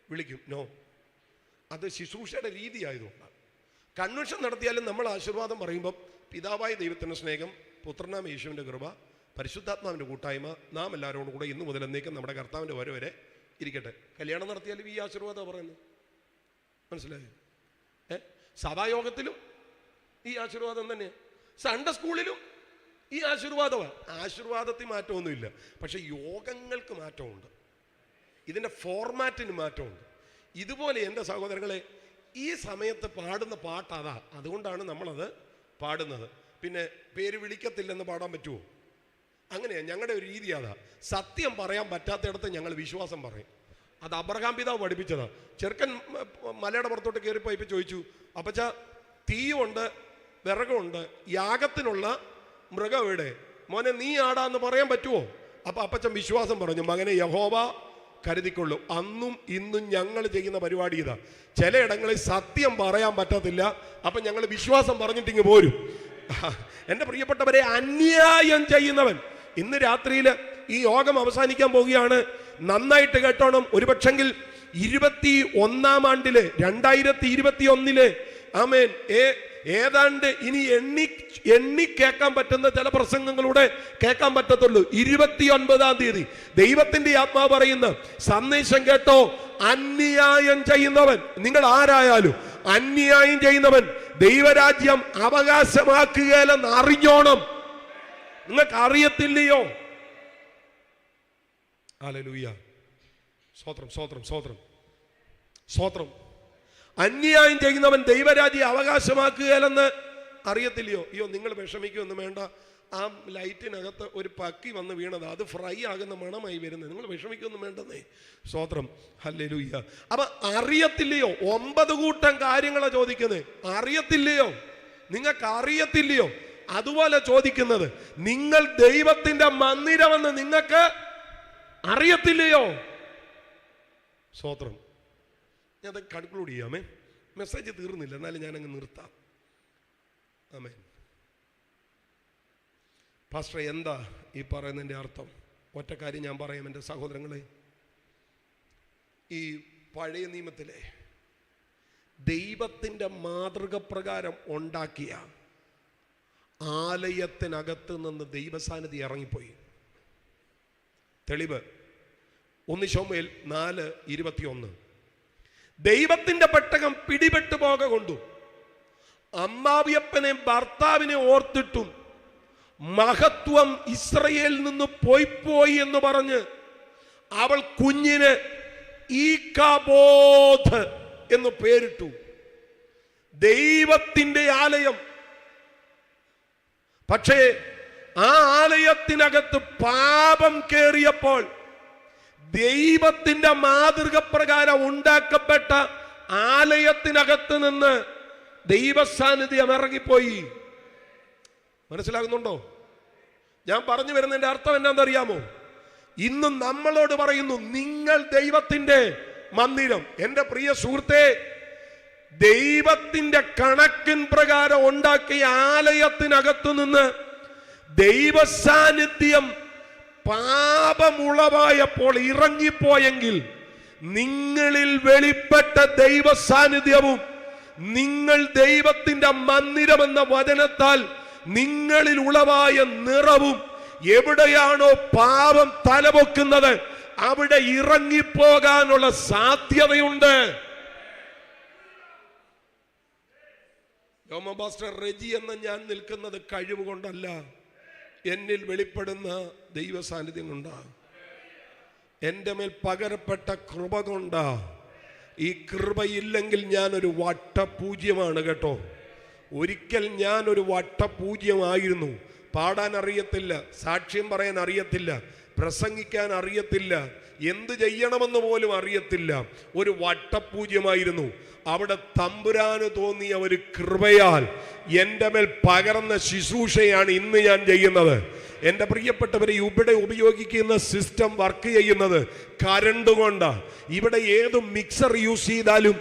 വിളിക്കും. നോ, അത് ശുശ്രൂഷയുടെ രീതി ആയതുകൊണ്ടാണ്. കൺവെൻഷൻ നടത്തിയാലും നമ്മൾ ആശീർവാദം പറയുമ്പം പിതാവായ ദൈവത്തിൻ്റെ സ്നേഹം, പുത്രനാം യേശുവിൻ്റെ കൃപ, പരിശുദ്ധാത്മാവിൻ്റെ കൂട്ടായ്മ നാം എല്ലാവരോടും കൂടെ ഇന്ന് മുതൽ എന്നേക്കും നമ്മുടെ കർത്താവിൻ്റെ വരെ ഇരിക്കട്ടെ. കല്യാണം നടത്തിയാലും ഈ ആശീർവാദമാണ് പറയുന്നത്. മനസ്സിലായോ? സഭായോഗത്തിലും ഈ ആശീർവാദം തന്നെയാണ്. സൺഡേ സ്കൂളിലും ഈ ആശീർവാദമാണ്. ആശീർവാദത്തിൽ മാറ്റമൊന്നുമില്ല, പക്ഷെ യോഗങ്ങൾക്ക് മാറ്റമുണ്ട്, ഇതിൻ്റെ ഫോർമാറ്റിന് മാറ്റമുണ്ട്. ഇതുപോലെ എൻ്റെ സഹോദരങ്ങളെ, ഈ സമയത്ത് പാടുന്ന പാട്ട് അതാ. അതുകൊണ്ടാണ് നമ്മളത് പാടുന്നത്. പിന്നെ പേര് വിളിക്കത്തില്ലെന്ന് പാടാൻ പറ്റുമോ? അങ്ങനെയാണ് ഞങ്ങളുടെ ഒരു രീതി. അതാ. സത്യം പറയാൻ പറ്റാത്തയിടത്ത് ഞങ്ങൾ വിശ്വാസം പറയും. അത് അബ്രഹാം പിതാവ് പഠിപ്പിച്ചതാ. ചെറുക്കൻ മലയുടെ പുറത്തോട്ട് കയറിപ്പോയി ഇപ്പം ചോദിച്ചു, അപ്പച്ച തീയുണ്ട്, വിറകുണ്ട്, യാഗത്തിനുള്ള മൃഗം എവിടെ? മോനെ നീ ആടാന്ന് പറയാൻ പറ്റുമോ? അപ്പം അപ്പച്ചൻ വിശ്വാസം പറഞ്ഞു, മകനെ യഹോവ കരുതിക്കൊള്ളു. അന്നും ഇന്നും ഞങ്ങൾ ചെയ്യുന്ന പരിപാടി ഇതാ. ചിലയിടങ്ങളിൽ സത്യം പറയാൻ പറ്റത്തില്ല, അപ്പം ഞങ്ങൾ വിശ്വാസം പറഞ്ഞിട്ടിങ്ങ് പോരും. എൻ്റെ പ്രിയപ്പെട്ടവരെ, അന്യായം ചെയ്യുന്നവൻ ഇന്ന് രാത്രിയിൽ ഈ യോഗം അവസാനിക്കാൻ പോവുകയാണ്. നന്നായിട്ട് കേട്ടോണം. ഒരു പക്ഷെങ്കിൽ 21-ാം ആണ്ടില് 2021 ആമേൻ ഏതാണ്ട് ഇനി എണ്ണി കേൾക്കാൻ പറ്റുന്ന ചില പ്രസംഗങ്ങളുടെ കേൾക്കാൻ പറ്റത്തുള്ളൂ. 29-ാം തീയതി ദൈവത്തിന്റെ ആത്മാവ് പറയുന്ന സന്ദേശം കേട്ടോ, അന്യായം ചെയ്യുന്നവൻ, നിങ്ങൾ ആരായാലും അന്യായം ചെയ്യുന്നവൻ ദൈവരാജ്യം അവകാശമാക്കുകയില്ലെന്ന് അറിഞ്ഞോണം. നിങ്ങൾക്ക് അറിയത്തില്ലയോ? ഹല്ലേലൂയ. സ്തോത്രം, സ്തോത്രം, സ്തോത്രം, സ്തോത്രം. അന്യായം ചെയ്യുന്നവൻ ദൈവരാജ്യം അവകാശമാക്കുകയില്ലെന്ന് അറിയത്തില്ലയോ? അയ്യോ, നിങ്ങൾ വിഷമിക്കൊന്നും വേണ്ട. ആ ലൈറ്റിനകത്ത് ഒരു പക്കി വന്ന് വീണത്, അത് ഫ്രൈ ആകുന്ന മണമായി വരുന്നത്. നിങ്ങൾ വിഷമിക്കൊന്നും വേണ്ടെന്നേ. സ്തോത്രം, ഹല്ലേലൂയ. അപ്പൊ അറിയത്തില്ലയോ? 9 കൂട്ടം കാര്യങ്ങളാണ് ചോദിക്കുന്നത്. അറിയത്തില്ലയോ? നിങ്ങൾക്ക് അറിയത്തില്ലയോ? അതുപോലെ ചോദിക്കുന്നത്, നിങ്ങൾ ദൈവത്തിന്റെ മന്ദിരമെന്ന് നിങ്ങൾക്ക് അറിയത്തില്ലയോ? സ്തോത്രം. ഞാൻ അത് കൺക്ലൂഡ് ചെയ്യാമേ. മെസ്സേജ് തീർന്നില്ല, എന്നാലും ഞാനങ്ങ് നിർത്താം. ആമേൻ. പാസ്റ്റർ, എന്താ ഈ പറയുന്നതിൻ്റെ അർത്ഥം? ഒറ്റ കാര്യം ഞാൻ പറയാം എൻ്റെ സഹോദരങ്ങളെ. ഈ പഴയ നിയമത്തിലെ ദൈവത്തിൻ്റെ മാതൃക പ്രകാരം ഉണ്ടാക്കിയ ആലയത്തിനകത്ത് നിന്ന് ദൈവസാന്നിധ്യം ഇറങ്ങിപ്പോയി. തെളിവ് 1 ശമൂവേൽ 4:21. ദൈവത്തിന്റെ പെട്ടകം പിടിപെട്ടു പോക കൊണ്ടു അമ്മാവിയപ്പനെ ഭർത്താവിനെ ഓർത്തിട്ടും മഹത്വം ഇസ്രയേലിൽ നിന്ന് പോയി എന്ന് പറഞ്ഞ് അവൾ കുഞ്ഞിന് ഈകാബോധ് എന്ന് പേരിട്ടു. ദൈവത്തിന്റെ ആലയം. പക്ഷേ ആ ആലയത്തിനകത്ത് പാപം കേറിയപ്പോൾ ദൈവത്തിന്റെ മാതൃക പ്രകാരം ഉണ്ടാക്കപ്പെട്ട ആലയത്തിനകത്ത് നിന്ന് ദൈവസാന്നിധ്യം ഇറങ്ങിപ്പോയി. മനസ്സിലാകുന്നുണ്ടോ? ഞാൻ പറഞ്ഞു വരുന്നതിന്റെ അർത്ഥം എന്താണെന്നറിയാമോ? ഇന്നും നമ്മളോട് പറയുന്നു, നിങ്ങൾ ദൈവത്തിന്റെ മന്ദിരം. എൻ്റെ പ്രിയ സുഹൃത്തെ, ദൈവത്തിന്റെ കണക്കിൻ പ്രകാരം ഉണ്ടാക്കിയ ആലയത്തിനകത്തു നിന്ന് ദൈവസാന്നിധ്യം പാപമുളവായപ്പോൾ ഇറങ്ങിപ്പോയെങ്കിൽ നിങ്ങളിൽ വെളിപ്പെട്ട ദൈവസാന്നിധ്യവും നിങ്ങൾ ദൈവത്തിന്റെ മന്ദിരമെന്ന വചനത്താൽ നിങ്ങളിൽ ഉളവായ നിറവും എവിടെയാണോ പാപം തലപൊക്കുന്നത് അവിടെ ഇറങ്ങിപ്പോകാനുള്ള സാധ്യതയുണ്ട്. പാസ്റ്റർ റെജി എന്ന ഞാൻ നിൽക്കുന്നത് കഴിവ് കൊണ്ടല്ല, എന്നിൽ വെളിപ്പെടുന്ന ദൈവ സാന്നിധ്യം കൊണ്ടാ, എൻ്റെ മേൽ പകരപ്പെട്ട കൃപ കൊണ്ടാ. ഈ കൃപയില്ലെങ്കിൽ ഞാനൊരു വട്ടപൂജ്യമാണ് കേട്ടോ. ഒരിക്കൽ ഞാനൊരു വട്ടപൂജ്യമായിരുന്നു. പാടാൻ അറിയത്തില്ല, സാക്ഷ്യം പറയാൻ അറിയത്തില്ല, പ്രസംഗിക്കാൻ അറിയത്തില്ല, എന്ത് ചെയ്യണമെന്ന് പോലും അറിയത്തില്ല. ഒരു വട്ടപൂജ്യമായിരുന്നു. അവിടെ തമ്പുരാന് തോന്നിയ ഒരു കൃപയാൽ എൻ്റെ മേൽ പകർന്ന ശുശ്രൂഷയാണ് ഇന്ന് ഞാൻ ചെയ്യുന്നത്. എൻ്റെ പ്രിയപ്പെട്ടവരെ, ഇവിടെ ഉപയോഗിക്കുന്ന സിസ്റ്റം വർക്ക് ചെയ്യുന്നത് കരണ്ട് കൊണ്ടാണ്. ഇവിടെ ഏത് മിക്സർ യൂസ് ചെയ്താലും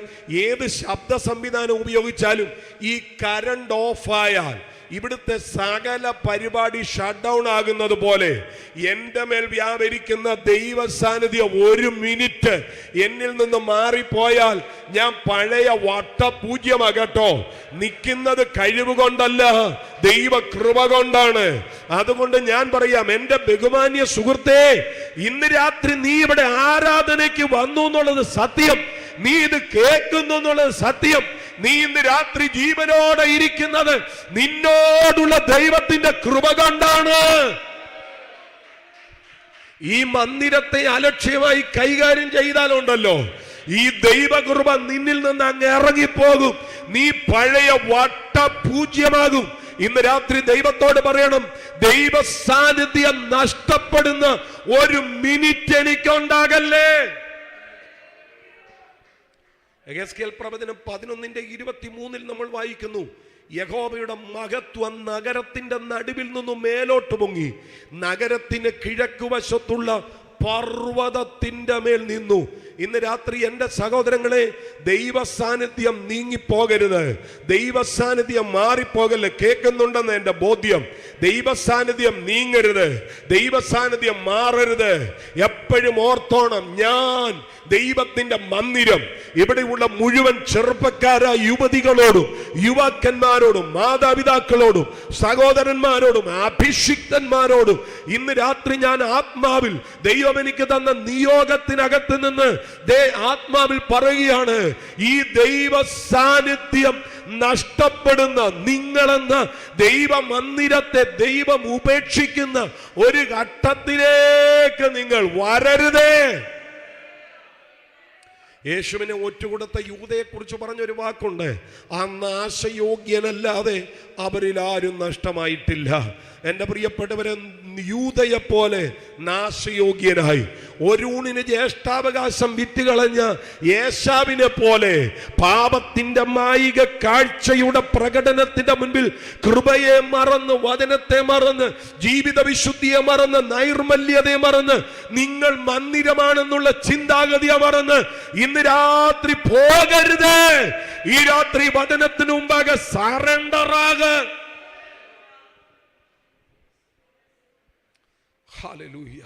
ഏത് ശബ്ദ സംവിധാനം ഉപയോഗിച്ചാലും ഈ കരണ്ട് ഓഫായാൽ ഇവിടുത്തെ സകല പരിപാടി ഷട്ട് ഡൗൺ ആകുന്നത് പോലെ എൻ്റെ മേൽ വ്യാപരിക്കുന്ന ദൈവ സാന്നിധ്യം 1 മിനിറ്റ് എന്നിൽ നിന്ന് മാറിപ്പോയാൽ ഞാൻ പഴയ വട്ടപൂജ്യമാകട്ടോ. നിൽക്കുന്നത് കഴിവ് കൊണ്ടല്ല, ദൈവ കൃപ കൊണ്ടാണ്. അതുകൊണ്ട് ഞാൻ പറയാം, എൻ്റെ ബഹുമാന്യ സുഹൃത്തേ, ഇന്ന് രാത്രി നീ ഇവിടെ ആരാധനയ്ക്ക് വന്നു എന്നുള്ളത് സത്യം, നീ ഇത് കേൾക്കുന്നു എന്നുള്ളത് സത്യം. നീ ഇന്ന് രാത്രി ജീവനോടെ ഇരിക്കുന്നത് നിന്നോടുള്ള ദൈവത്തിന്റെ കൃപ കൊണ്ടാണ്. ഈ മന്ദിരത്തെ അലക്ഷ്യമായി കൈകാര്യം ചെയ്താലുണ്ടല്ലോ, ഈ ദൈവകൃപ നിന്നിൽ നിന്ന് അങ്ങ് ഇറങ്ങിപ്പോകും. നീ പഴയ വട്ടപൂജ്യമാകും. ഇന്ന് രാത്രി ദൈവത്തോട് പറയണം, ദൈവ സാന്നിധ്യം നഷ്ടപ്പെടുന്ന 1 മിനിറ്റ് എനിക്കുണ്ടാകല്ലേ. എഹെസ്കേൽ പ്രവചനം 11:23 നമ്മൾ വായിക്കുന്നു, യഹോവയുടെ മഹത്വം നഗരത്തിന്റെ നടുവിൽ നിന്നും മേലോട്ട് പൊങ്ങി നഗരത്തിന് കിഴക്കുവശത്തുള്ള പർവ്വതത്തിന്റെ മേൽ നിന്നു. ഇന്ന് രാത്രി എൻ്റെ സഹോദരങ്ങളെ, ദൈവ സാന്നിധ്യം നീങ്ങിപ്പോകരുത്, ദൈവ സാന്നിധ്യം മാറിപ്പോകല്ലേ. കേൾക്കുന്നുണ്ടെന്ന് എൻ്റെ ബോധ്യം. ദൈവ സാന്നിധ്യം നീങ്ങരുത്, ദൈവ സാന്നിധ്യം മാറരുത്. എപ്പോഴും ഓർത്തോണം, ഞാൻ ദൈവത്തിന്റെ മന്ദിരം. ഇവിടെയുള്ള മുഴുവൻ ചെറുപ്പക്കാരായ യുവതികളോടും യുവാക്കന്മാരോടും മാതാപിതാക്കളോടും സഹോദരന്മാരോടും അഭിഷിക്തന്മാരോടും ഇന്ന് രാത്രി ഞാൻ ആത്മാവിൽ ദൈവം എനിക്ക് തന്ന നിയോഗത്തിനകത്ത് നിന്ന് ആത്മാവിൽ പറയുകയാണ്, ഈ ദൈവ സാന്നിധ്യം നഷ്ടപ്പെടുന്ന നിങ്ങളെന്ന ദൈവ മന്ദിരത്തെ ദൈവം ഉപേക്ഷിക്കുന്ന ഒരു ഘട്ടത്തിലേക്ക് നിങ്ങൾ വരരുതേ. യേശുവിനെ ഒറ്റുകൊടുത്ത യൂദയെ കുറിച്ച് പറഞ്ഞൊരു വാക്കുണ്ട്, ആ നാശയോഗ്യനല്ലാതെ അവരിൽ ആരും നഷ്ടമായിട്ടില്ല. എൻ്റെ പ്രിയപ്പെട്ടവരെ, യൂദയെ പോലെ നാശയോഗ്യനായി ഒരൂണിന് ജ്യേഷ്ഠാവകാശം വിറ്റുകളഞ്ഞ യേശാവിനെ പോലെ പാപത്തിന്റെ മായിക കാഴ്ചയുടെ പ്രകടനത്തിന്റെ മുൻപിൽ കൃപയെ മറന്ന്, വചനത്തെ മറന്ന്, ജീവിത വിശുദ്ധിയെ മറന്ന്, നൈർമല്യതയെ മറന്ന്, നിങ്ങൾ മന്ദിരമാണെന്നുള്ള ചിന്താഗതിയെ മറന്ന് ഇന്ന് രാത്രി പോകരുത്. ഈ രാത്രി വചനത്തിന് മുമ്പാകെ സറണ്ടറാക. ഹല്ലേലൂയ.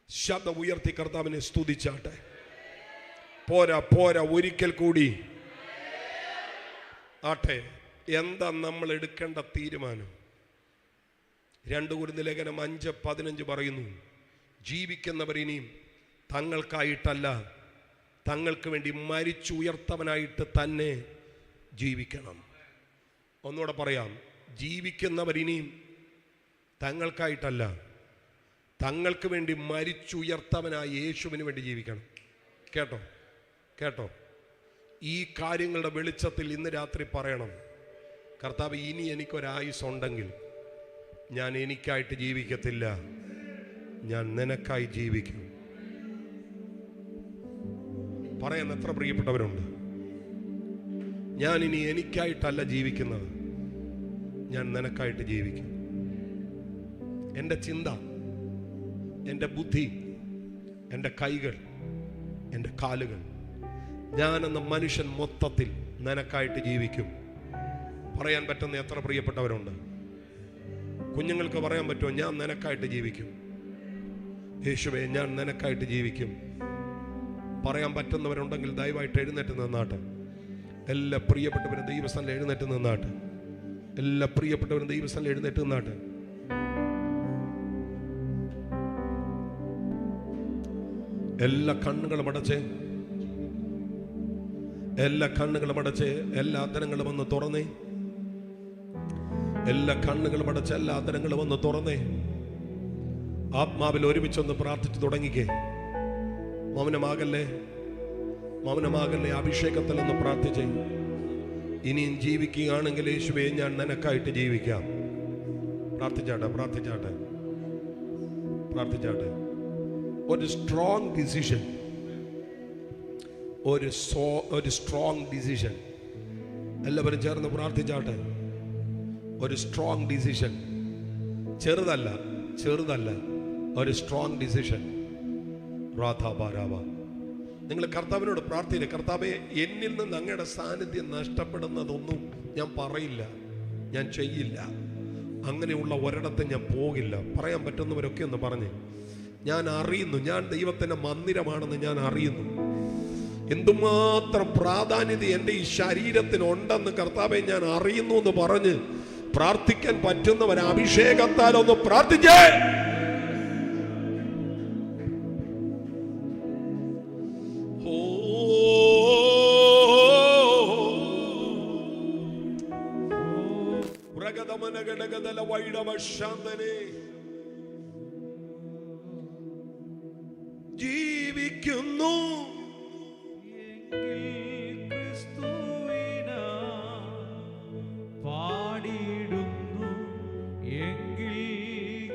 ശബ്ദം ഉയർത്തി കർത്താവിനെ സ്തുതിച്ചാട്ടെ. പോരാ പോരാ, ഒരിക്കൽ കൂടി ആട്ടെ. എന്താ നമ്മൾ എടുക്കേണ്ട തീരുമാനം? 2 കൊരിന്ത്യർ ലേഖനം 5:15 പറയുന്നു, ജീവിക്കുന്നവർ ഇനിയും തങ്ങൾക്കായിട്ടല്ല, തങ്ങൾക്ക് വേണ്ടി മരിച്ചുയർത്തവനായിട്ട് തന്നെ ജീവിക്കണം. ഒന്നുകൂടെ പറയാം, ജീവിക്കുന്നവർ ഇനിയും തങ്ങൾക്കായിട്ടല്ല, തങ്ങൾക്ക് വേണ്ടി മരിച്ചുയർത്തവനായി യേശുവിന് വേണ്ടി ജീവിക്കണം. കേട്ടോ കേട്ടോ, ഈ കാര്യങ്ങളുടെ വെളിച്ചത്തിൽ ഇന്ന് രാത്രി പറയണം, കർത്താവ്, ഇനി എനിക്കൊരായുസ് ഉണ്ടെങ്കിൽ ഞാൻ എനിക്കായിട്ട് ജീവിക്കത്തില്ല, ഞാൻ നിനക്കായി ജീവിക്കും. പറയാൻ എത്ര പ്രിയപ്പെട്ടവരുണ്ട്? ഞാൻ ഇനി എനിക്കായിട്ടല്ല ജീവിക്കുന്നത്, ഞാൻ നിനക്കായിട്ട് ജീവിക്കും. എൻ്റെ ചിന്ത, എൻ്റെ ബുദ്ധി, എൻ്റെ കൈകൾ, എൻ്റെ കാലുകൾ, ഞാനെന്ന മനുഷ്യൻ മൊത്തത്തിൽ നിനക്കായിട്ട് ജീവിക്കും. പറയാൻ പറ്റുന്ന എത്ര പ്രിയപ്പെട്ടവരുണ്ട്? കുഞ്ഞുങ്ങൾക്ക് പറയാൻ പറ്റുമോ, ഞാൻ നിനക്കായിട്ട് ജീവിക്കും? യേശുവേ, ഞാൻ നിനക്കായിട്ട് ജീവിക്കും. പറയാൻ പറ്റുന്നവരുണ്ടെങ്കിൽ ദയവായിട്ട് എഴുന്നേറ്റ് നിന്നാട്ടെ. എല്ലാ പ്രിയപ്പെട്ടവരും ദൈവസ്ഥാനിൽ എഴുന്നേറ്റ് നിന്നാട്ടെ. എല്ലാ പ്രിയപ്പെട്ടവരും ദൈവസ്ഥാനിൽ എഴുന്നേറ്റ് നിന്നാട്ടെ. എല്ലാ കണ്ണുകളും അടച്ച്, എല്ലാ കണ്ണുകളും അടച്ച്, എല്ലാ അധരങ്ങളും ഒന്ന് തുറന്നേ. എല്ലാ കണ്ണുകളും അടച്ച്, എല്ലാ അധരങ്ങളും ഒന്ന് തുറന്നേ. ആത്മാവിൽ ഒരുമിച്ചൊന്ന് പ്രാർത്ഥിച്ചു തുടങ്ങിക്കേ. മൗനമാകല്ലേ, മൗനമാകല്ലേ. അഭിഷേകത്തിൽ ഒന്ന് പ്രാർത്ഥിച്ചേ. ഇനിയും ജീവിക്കുകയാണെങ്കിൽ യേശുവേ, ഞാൻ നിനക്കായിട്ട് ജീവിക്കാം. പ്രാർത്ഥിച്ചാട്ടെ, പ്രാർത്ഥിച്ചാട്ടെ, പ്രാർത്ഥിച്ചാട്ടെ. ഒരു സ്ട്രോങ് ഡിസിഷൻ, ഒരു സ്ട്രോങ് ഡിസിഷൻ. എല്ലാവരും ചേർന്ന് പ്രാർത്ഥിച്ചാട്ടെ. ഒരു സ്ട്രോങ് ഡിസിഷൻ, ചെറുതല്ല, ചെറുതല്ല, ഒരു സ്ട്രോങ് ഡിസിഷൻ. റാഥാബാരാവ. നിങ്ങൾ കർത്താവിനോട് പ്രാർത്ഥിയില്ല, കർത്താവേ, എന്നിൽ നിന്ന് അങ്ങയുടെ സാന്നിധ്യം നഷ്ടപ്പെടുന്നതൊന്നും ഞാൻ പറയില്ല, ഞാൻ ചെയ്യില്ല, അങ്ങനെയുള്ള ഒരിടത്ത് ഞാൻ പോകില്ല. പറയാൻ പറ്റുന്നവരൊക്കെ ഒന്ന് പറഞ്ഞ്, ഞാൻ അറിയുന്നു, ഞാൻ ദൈവത്തിൻ്റെ മന്ദിരമാണെന്ന് ഞാൻ അറിയുന്നു. എന്തുമാത്രം പ്രാധാന്യത എൻ്റെ ഈ ശരീരത്തിനുണ്ടെന്ന് കർത്താവെ ഞാൻ അറിയുന്നു എന്ന് പറഞ്ഞ് പ്രാർത്ഥിക്കാൻ പറ്റുന്നവർ അഭിഷേകത്താൽ ഒന്ന് പ്രാർത്ഥിച്ചേ. ജീവിക്കുന്നു പാടിയിടുന്നു എങ്കിൽ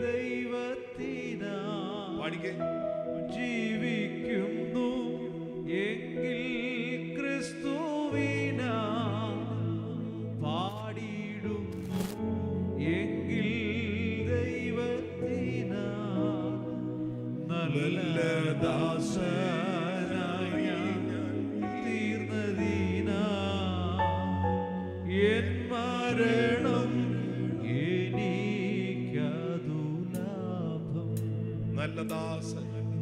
ദൈവത്തിനാ. ജീവിക്കുന്നു എങ്കിൽ ക്രിസ്തുവിനാ. പാടിയിടുന്നു എങ്കിൽ ദൈവത്തിനാ. നല്ല ദാസനായ തീർന്നതിനാ എൻ മരണം എനിക്കതു ലാഭം.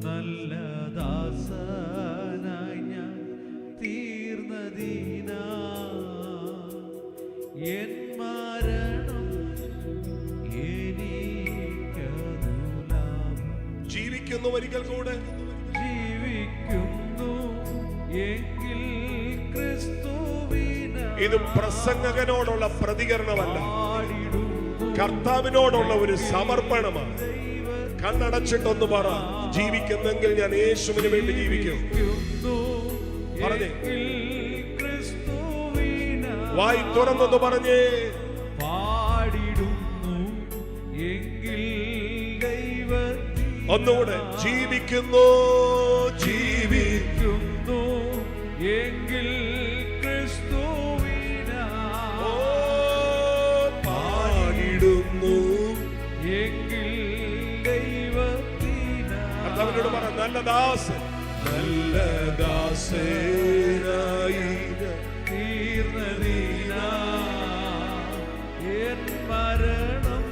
നല്ല ദാസനായി ഞാൻ തീർന്നതിനാ എൻ മരണം എനിക്കതു ലാഭം. ജീവിക്കുന്നു ഒരിക്കൽ കൂടെ, ജീവിക്കുന്നു എങ്കിൽ ക്രിസ്തുവിനായി ഇത് പ്രസംഗകനോടുള്ള പ്രതികരണമല്ല, പാടിടുന്നു. കർത്താവിനോടുള്ള ഒരു സമർപ്പണമാണ്. കണ്ണടച്ചിട്ടൊന്ന് പറ, ജീവിക്കുന്നെങ്കിൽ ഞാൻ യേശുവിന് വേണ്ടി ജീവിക്കും. പറഞ്ഞേ, വായി തുറന്നൊന്ന് പറഞ്ഞേ. പാടിടുന്നു എങ്കിൽ ദൈവത്തിൽ ഒന്നുകൂടെ, ജീവിക്കുന്നു, ജീവിക്കുന്നു എങ്കിൽ ക്രിസ്തുവിനായി പാടിടുന്നു എങ്കിൽ ദൈവത്തിനായി. കർത്താവിനോട് പറ, നല്ല ദാസൻ, നല്ല ദാസനായി തീർന്നതിനായി എൻ മരണം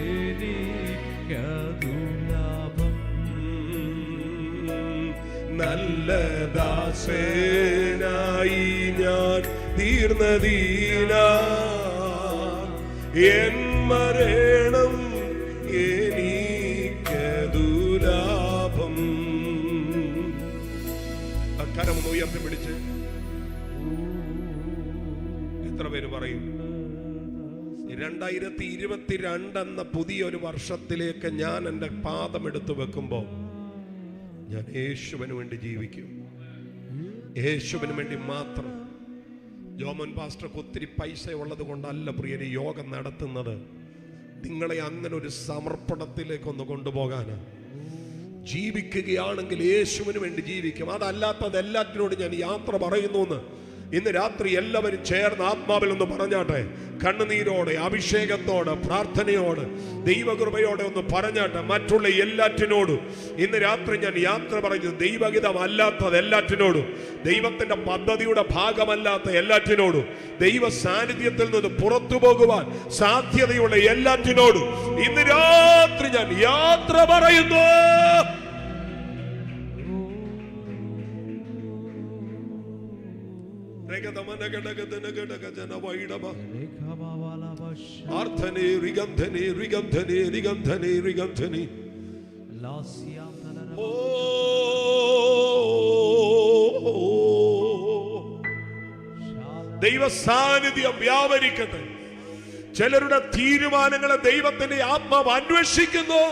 എനിക്കതു ലാഭം. നല്ല ദാസനായി ഞാൻ തീർന്നതിനായി എൻ മരണം എനിക്കതു ലാഭം. കരമൊന്ന് ഉയർത്തി പിടിച്ച് എത്ര പേര് പറയും 2022 എന്ന പുതിയൊരു വർഷത്തിലേക്ക് ഞാൻ എൻ്റെ പാദമെടുത്ത് വെക്കുമ്പോൾ ഞാൻ യേശുവിന് വേണ്ടി ജീവിക്കും, യേശുവിന് വേണ്ടി മാത്രം. ജോമൻ പാസ്റ്റർക്ക് ഒത്തിരി പൈസ ഉള്ളത് കൊണ്ടല്ല പ്രിയരെ യോഗം നടത്തുന്നത്, നിങ്ങളെ അങ്ങനെ ഒരു സമർപ്പണത്തിലേക്കൊന്ന് കൊണ്ടുപോകാനാണ്. ജീവിക്കുകയാണെങ്കിൽ യേശുവിന് വേണ്ടി ജീവിക്കും, അതല്ലാത്തത് എല്ലാറ്റിനോടും ഞാൻ യാത്ര പറയുന്നു എന്ന് ഇന്ന് രാത്രി എല്ലാവരും ചേർന്ന് ആത്മാവിൽ ഒന്ന് പറഞ്ഞാട്ടെ. കണ്ണുനീരോടെ, അഭിഷേകത്തോടെ, പ്രാർത്ഥനയോടെ, ദൈവകൃപയോടെ ഒന്ന് പറഞ്ഞാട്ടെ. മറ്റുള്ള എല്ലാറ്റിനോടും ഇന്ന് രാത്രി ഞാൻ യാത്ര പറയുന്നു. ദൈവഹിതമല്ലാത്തത് എല്ലാറ്റിനോടും, ദൈവത്തിന്റെ പദ്ധതിയുടെ ഭാഗമല്ലാത്ത എല്ലാറ്റിനോടും, ദൈവ സാന്നിധ്യത്തിൽ നിന്ന് പുറത്തു പോകുവാൻ സാധ്യതയുള്ള എല്ലാറ്റിനോടും ഇന്ന് രാത്രി ഞാൻ യാത്ര പറയുന്നു. ദൈവ സാന്നിധ്യം വ്യാപരിക്കട്ടെ. ചിലരുടെ തീരുമാനങ്ങളെ ദൈവത്തിന്റെ ആത്മാവ് അന്വേഷിക്കുന്നു.